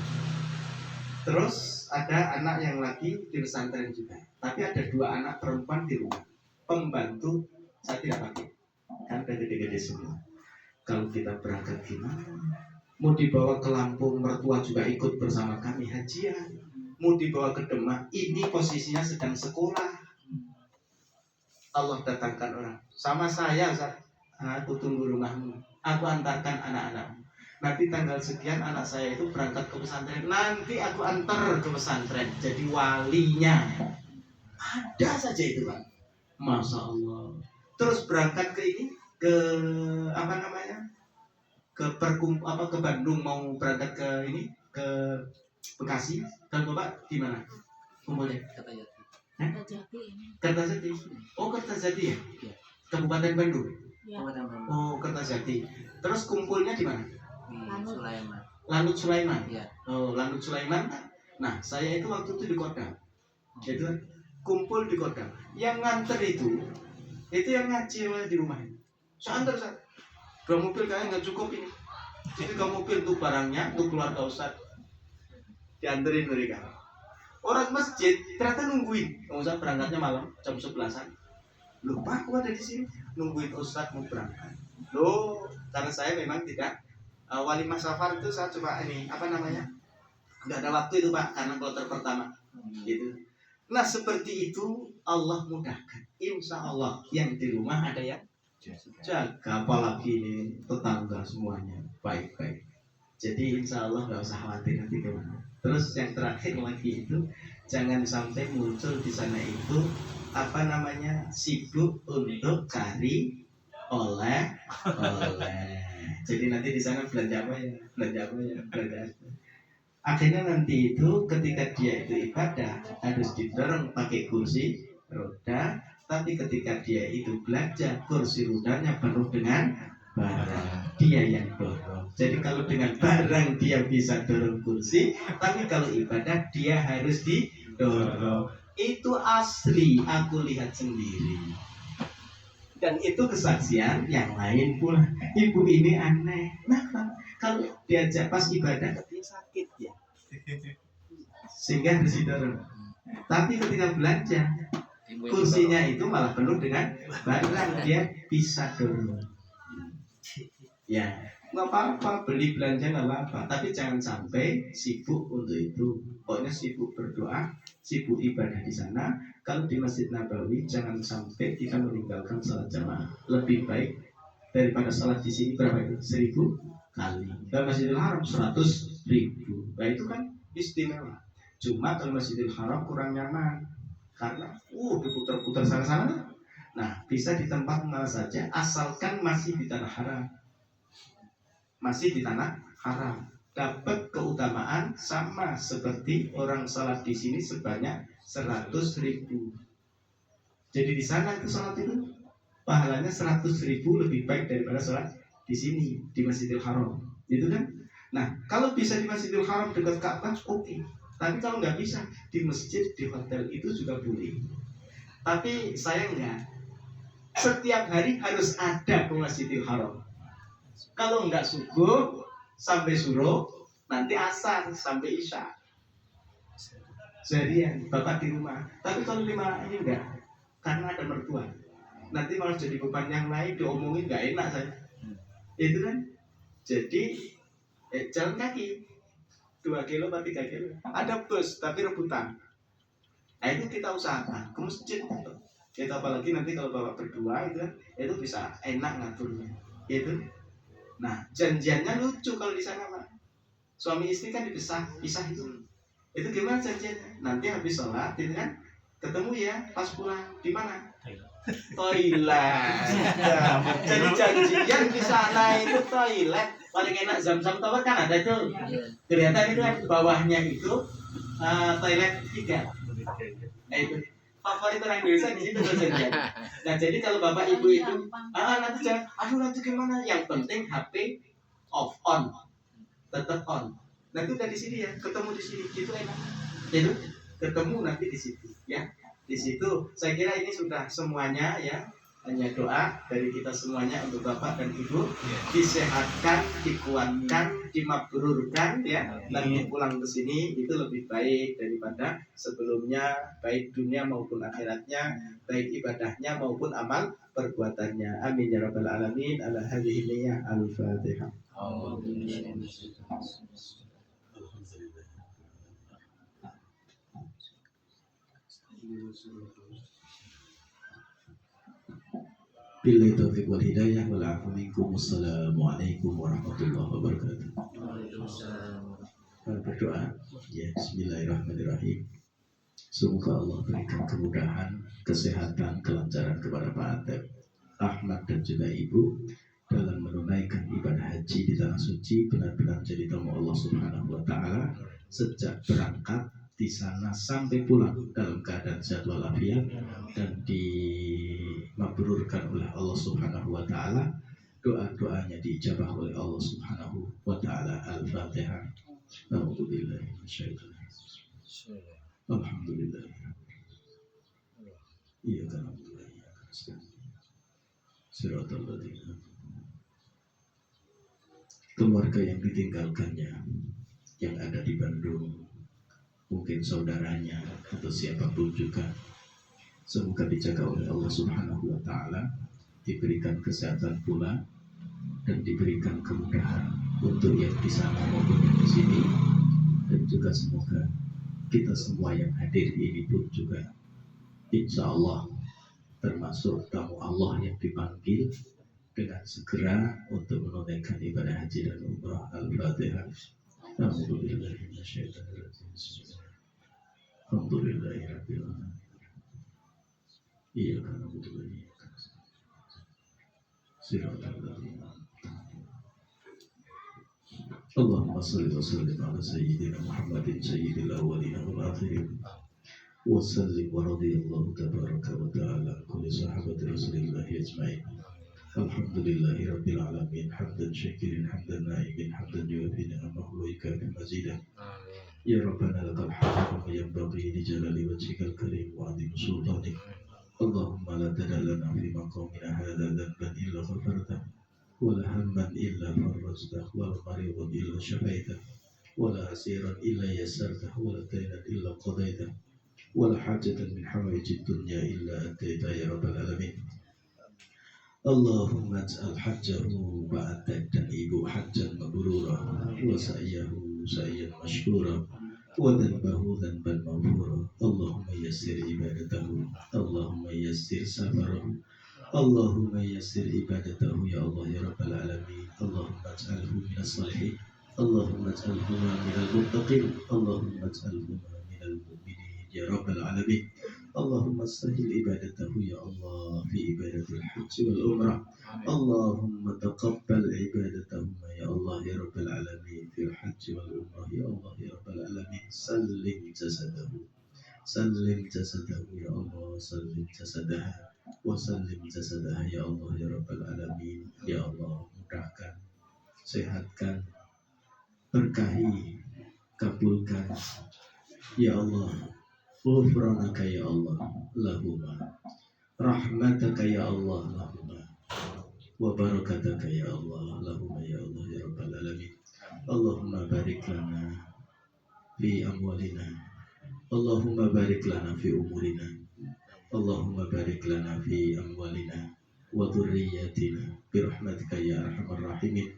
Speaker 4: Terus ada anak yang lagi di pesantren juga. Tapi ada 2 anak perempuan di rumah. Pembantu saya tidak pakai. Kan udah gede-gede semua. Kalau kita berangkat gimana? Mau dibawa ke Lampung, mertua juga ikut bersama kami hajian. Mau dibawa ke Demak, ini posisinya sedang sekolah. Allah datangkan orang sama saya, aku tunggu rumahmu, aku antarkan anak-anakmu. Nanti tanggal sekian anak saya itu berangkat ke pesantren, nanti aku antar ke pesantren, jadi walinya. Ada saja itu Pak, Masya Allah. Terus berangkat ke ini, ke apa namanya, ke ke Bandung, mau berangkat ke ini, ke Bekasi. Kalau Bapak gimana? Kumpulnya?
Speaker 2: Kata Yati.
Speaker 4: Kertajati. Oh, Kertajati ya?
Speaker 2: Iya.
Speaker 4: Kabupaten Bandung.
Speaker 2: Kabupaten Bandung.
Speaker 4: Oh, Kertajati. Terus kumpulnya di mana?
Speaker 2: Di Sulaiman.
Speaker 4: Lanut Sulaiman.
Speaker 2: Iya.
Speaker 4: Oh, Lanut Sulaiman. Nah, saya itu waktu itu di Kodam. Jadi kumpul di Kodam. Yang nganter itu yang ngaji di rumah. Saya antar, Ustaz. 2 mobil kayaknya nggak cukup ini. Jadi 2 mobil tuh barangnya, tuh keluarga Ustaz. Dianterin mereka. Orang masjid ternyata nungguin. Ustaz berangkatnya malam jam 11-an. Loh Pak, aku ada di sini nungguin Ustaz mau berangkat. Loh, karena saya memang tidak walimah safar itu saya coba ini apa namanya? Enggak ada waktu itu Pak, karena kloter pertama. Gitu. Nah, seperti itu Allah mudahkan. Insya Allah yang di rumah ada yang jaga, apalagi ini tetangga semuanya baik-baik. Jadi insya Allah nggak usah khawatir nanti kemana. Terus yang terakhir lagi itu jangan sampai muncul di sana itu apa namanya sibuk untuk cari oleh. Jadi nanti di sana belanja apa ya, belanja apa. Akhirnya nanti itu ketika dia itu ibadah harus didorong pakai kursi roda, tapi ketika dia itu belanja kursi rodanya penuh dengan barang, dia yang dorong. Jadi kalau dengan barang dia bisa dorong kursi, tapi kalau ibadah dia harus didorong. Itu asli, aku lihat sendiri. Dan itu kesaksian yang lain pula. Ibu ini aneh. Nah, kalau diajak pas ibadah dia sakit ya, sehingga harus didorong. Tapi ketika belanja kursinya itu malah penuh dengan barang, dia bisa dorong. Ya, nggak apa-apa, beli belanja nggak apa-apa, tapi jangan sampai sibuk untuk itu. Pokoknya sibuk berdoa, sibuk ibadah di sana. Kalau di Masjid Nabawi jangan sampai kita meninggalkan salat jamaah. Lebih baik daripada salat di sini berapa itu? 1000 kali. Kalau Masjidil Haram 100.000. Nah itu kan istimewa. Cuma kalau Masjidil Haram kurang nyaman karena diputar-putar sana-sana. Nah, bisa di tempat mana saja asalkan masih di tanah haram. Masih di tanah haram, dapat keutamaan sama seperti orang salat di sini sebanyak 100.000. Jadi di sana itu salat itu pahalanya 100.000 lebih baik daripada salat di sini di Masjidil Haram, gitu kan? Nah, kalau bisa di Masjidil Haram dekat Ka'bah, oke. Tapi kalau nggak bisa di masjid, di hotel itu juga boleh. Tapi saya enggak. Setiap hari harus ada ke Masjidil Haram. Kalau enggak subuh sampai suruh, nanti asar sampai isya. Seharian bapak di rumah. Tapi kalau 5 ini enggak, karena ada mertua. Nanti malah jadi beban yang lain, diomongin enggak enak saya. Itu kan. Jadi jalan kaki 2 kilo atau 3 kilo. Ada bus tapi rebutan. Nah itu kita usahakan ke masjid gitu. Itu apalagi nanti kalau bapak berdua itu bisa enak ngaturnya. Itu. Nah janjiannya lucu kalau di sana Pak. Suami istri kan pisah itu. Itu gimana janjiannya? Nanti habis sholat itu kan ketemu ya pas pulang di mana? Toilet. Nah, jadi janjian di sana itu toilet. Paling enak Zam-Zam Tower kan ada tuh. Kelihatan itu kan bawahnya itu toilet 3. Nah itu favorit orang Indonesia di situ janjian. Nah jadi kalau bapak ibu itu nanti jangan, aduh nanti gimana? Yang penting HP off on, tetap on. Nanti udah di sini ya, ketemu di sini itu enak. Itu ketemu nanti di situ ya. Di situ saya kira ini sudah semuanya ya. Hanya doa dari kita semuanya untuk bapak dan ibu disehatkan, dikuatkan, dimabrurkan ya. Nanti pulang ke sini itu lebih baik daripada sebelumnya, baik dunia maupun akhiratnya, baik ibadahnya maupun amal perbuatannya. Amin ya rabbal alamin. Ala hadhihi niyyah al-Fatihah.
Speaker 1: Billahi taufiq wal hidayah wal afu minkum. Assalamualaikum warahmatullahi wabarakatuh. Berdoa ya, bismillahirrahmanirrahim. Semoga Allah berikan kemudahan, kesehatan, kelancaran kepada Pak Atep, Ahmad dan juga Ibu dalam menunaikan ibadah haji di tanah suci, benar-benar jadi tamu Allah Subhanahu wa taala sejak berangkat di sana sampai pulang dalam keadaan sehat walafiat dan dimabrurkan oleh Allah Subhanahu wa taala. Doa-doanya diijabah oleh Allah Subhanahu wa taala. Al-Fatihah. A'udzubillahi minasyaitonir rajim. Alhamdulillah. Iya kan, alhamdulillah. Siratal ladzina. Keluarga yang ditinggalkannya yang ada di Bandung, mungkin saudaranya atau siapapun juga, semoga dijaga oleh Allah Subhanahu wa taala, diberikan kesehatan pula dan diberikan kemudahan untuk yang di sana maupun yang di sini, dan juga semoga kita semua yang hadir ini pun juga insya Allah termasuk tamu Allah yang dipanggil dengan segera untuk menunaikan ibadah haji dan umrah. Al-Fatihah. Alhamdulillahi minasyaitonir rajim. Alhamdulillahirabbil alamin. Iyyaka na'budu wa iyyaka nasta'in. Shiratal ladzina Allahumma shalli wa sallim ala sayyidina Muhammadin sayyidil awwalin wal akhirin wa sallim wa radiyallahu tabaraka wa ta'ala kulli sahabati rasulillahi ajma'in. Alhamdulillahi rabbil alamin. Hamdan syakirin, hamdan na'imin, hamdan yuwafi ni'amahu wa yukafi mazidah. Ya Rabbana lakal hamdu wa yanbaghi li jalali wajhikal karim wa 'azimi sultanik. Allahumma la tada lana fi maqamina hadha dhanban illa ghafartah, wa la hamman illa farajtah, wa la maridan illa shafaitah, wa la asiran illa yassartah, wa la daynan illa qadaitah, wa la hajatan min hawaijid dunya illa ataitah ya rabbal alamin. Allahumma ij'al hajjahu ba'atak dan ibu hajjan mabrura wa sa'yahu sa'yan mashkura wa dhanbahu dhanban maghfura. Allahumma yassir ibadatahu, Allahumma yassir safarahu, Allahumma yassir ibadatahu ya Allah ya rabbal alamin. Allahumma ij'alhu minas salihin, Allahumma ij'alhu minal muttaqin, Allahumma ij'alhu minal mu'minin ya rabbal alamin. Allahumma sahil ibadatahu ya Allah fi ibadatil haji wal umrah. Allahumma taqabbal ibadatahu ya Allah ya rabbal alamin fil haji wal umrah ya Allah ya rabbal alamin. Sallim jasadahu, sallim jasadahu ya Allah, sallim jasadaha wa sallim jasadaha ya Allah ya rabbal alamin. Ya Allah, mudahkan, sehatkan, berkahi, kabulkan ya Allah. Ghufranaka ya Allah lahuma, rahmataka ya Allah lahuma, wa barakataka ya Allah lahuma ya Allah ya rabbal alamin. Allahumma barik lana fi amwalina, Allahumma barik lana fi umurina, Allahumma barik lana fi amwalina wa dhurriyyatina bi rahmatika ya arhamar rahimin.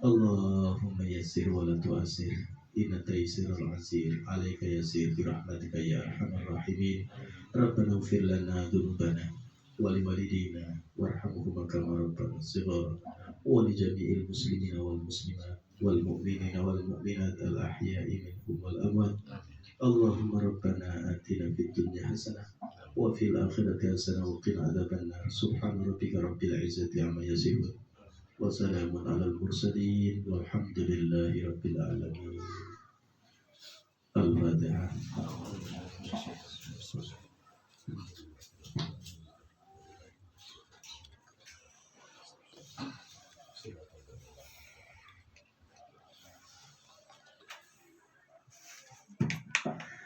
Speaker 1: Allahumma yassir wa la tu'assir,
Speaker 6: inna taisiral asir alaika yasir birahmatika ya arhamar rahimin. Rabbana ighfir lana dzunubana wa liwalidina warhamhuma kama rabbana shighara wa li jami'il muslimina wal muslimat wal mu'minina wal mu'minat al ahya'i minhum wal amwat. Allahumma rabbana atina fid dunya hasanah wa fil akhirati hasanah wa qina adzaban nar. Subhana rabbika rabbil izzati amma yasifun wa salamun alal mursalin walhamdulillahi rabbil alamin. Al-Fatihah.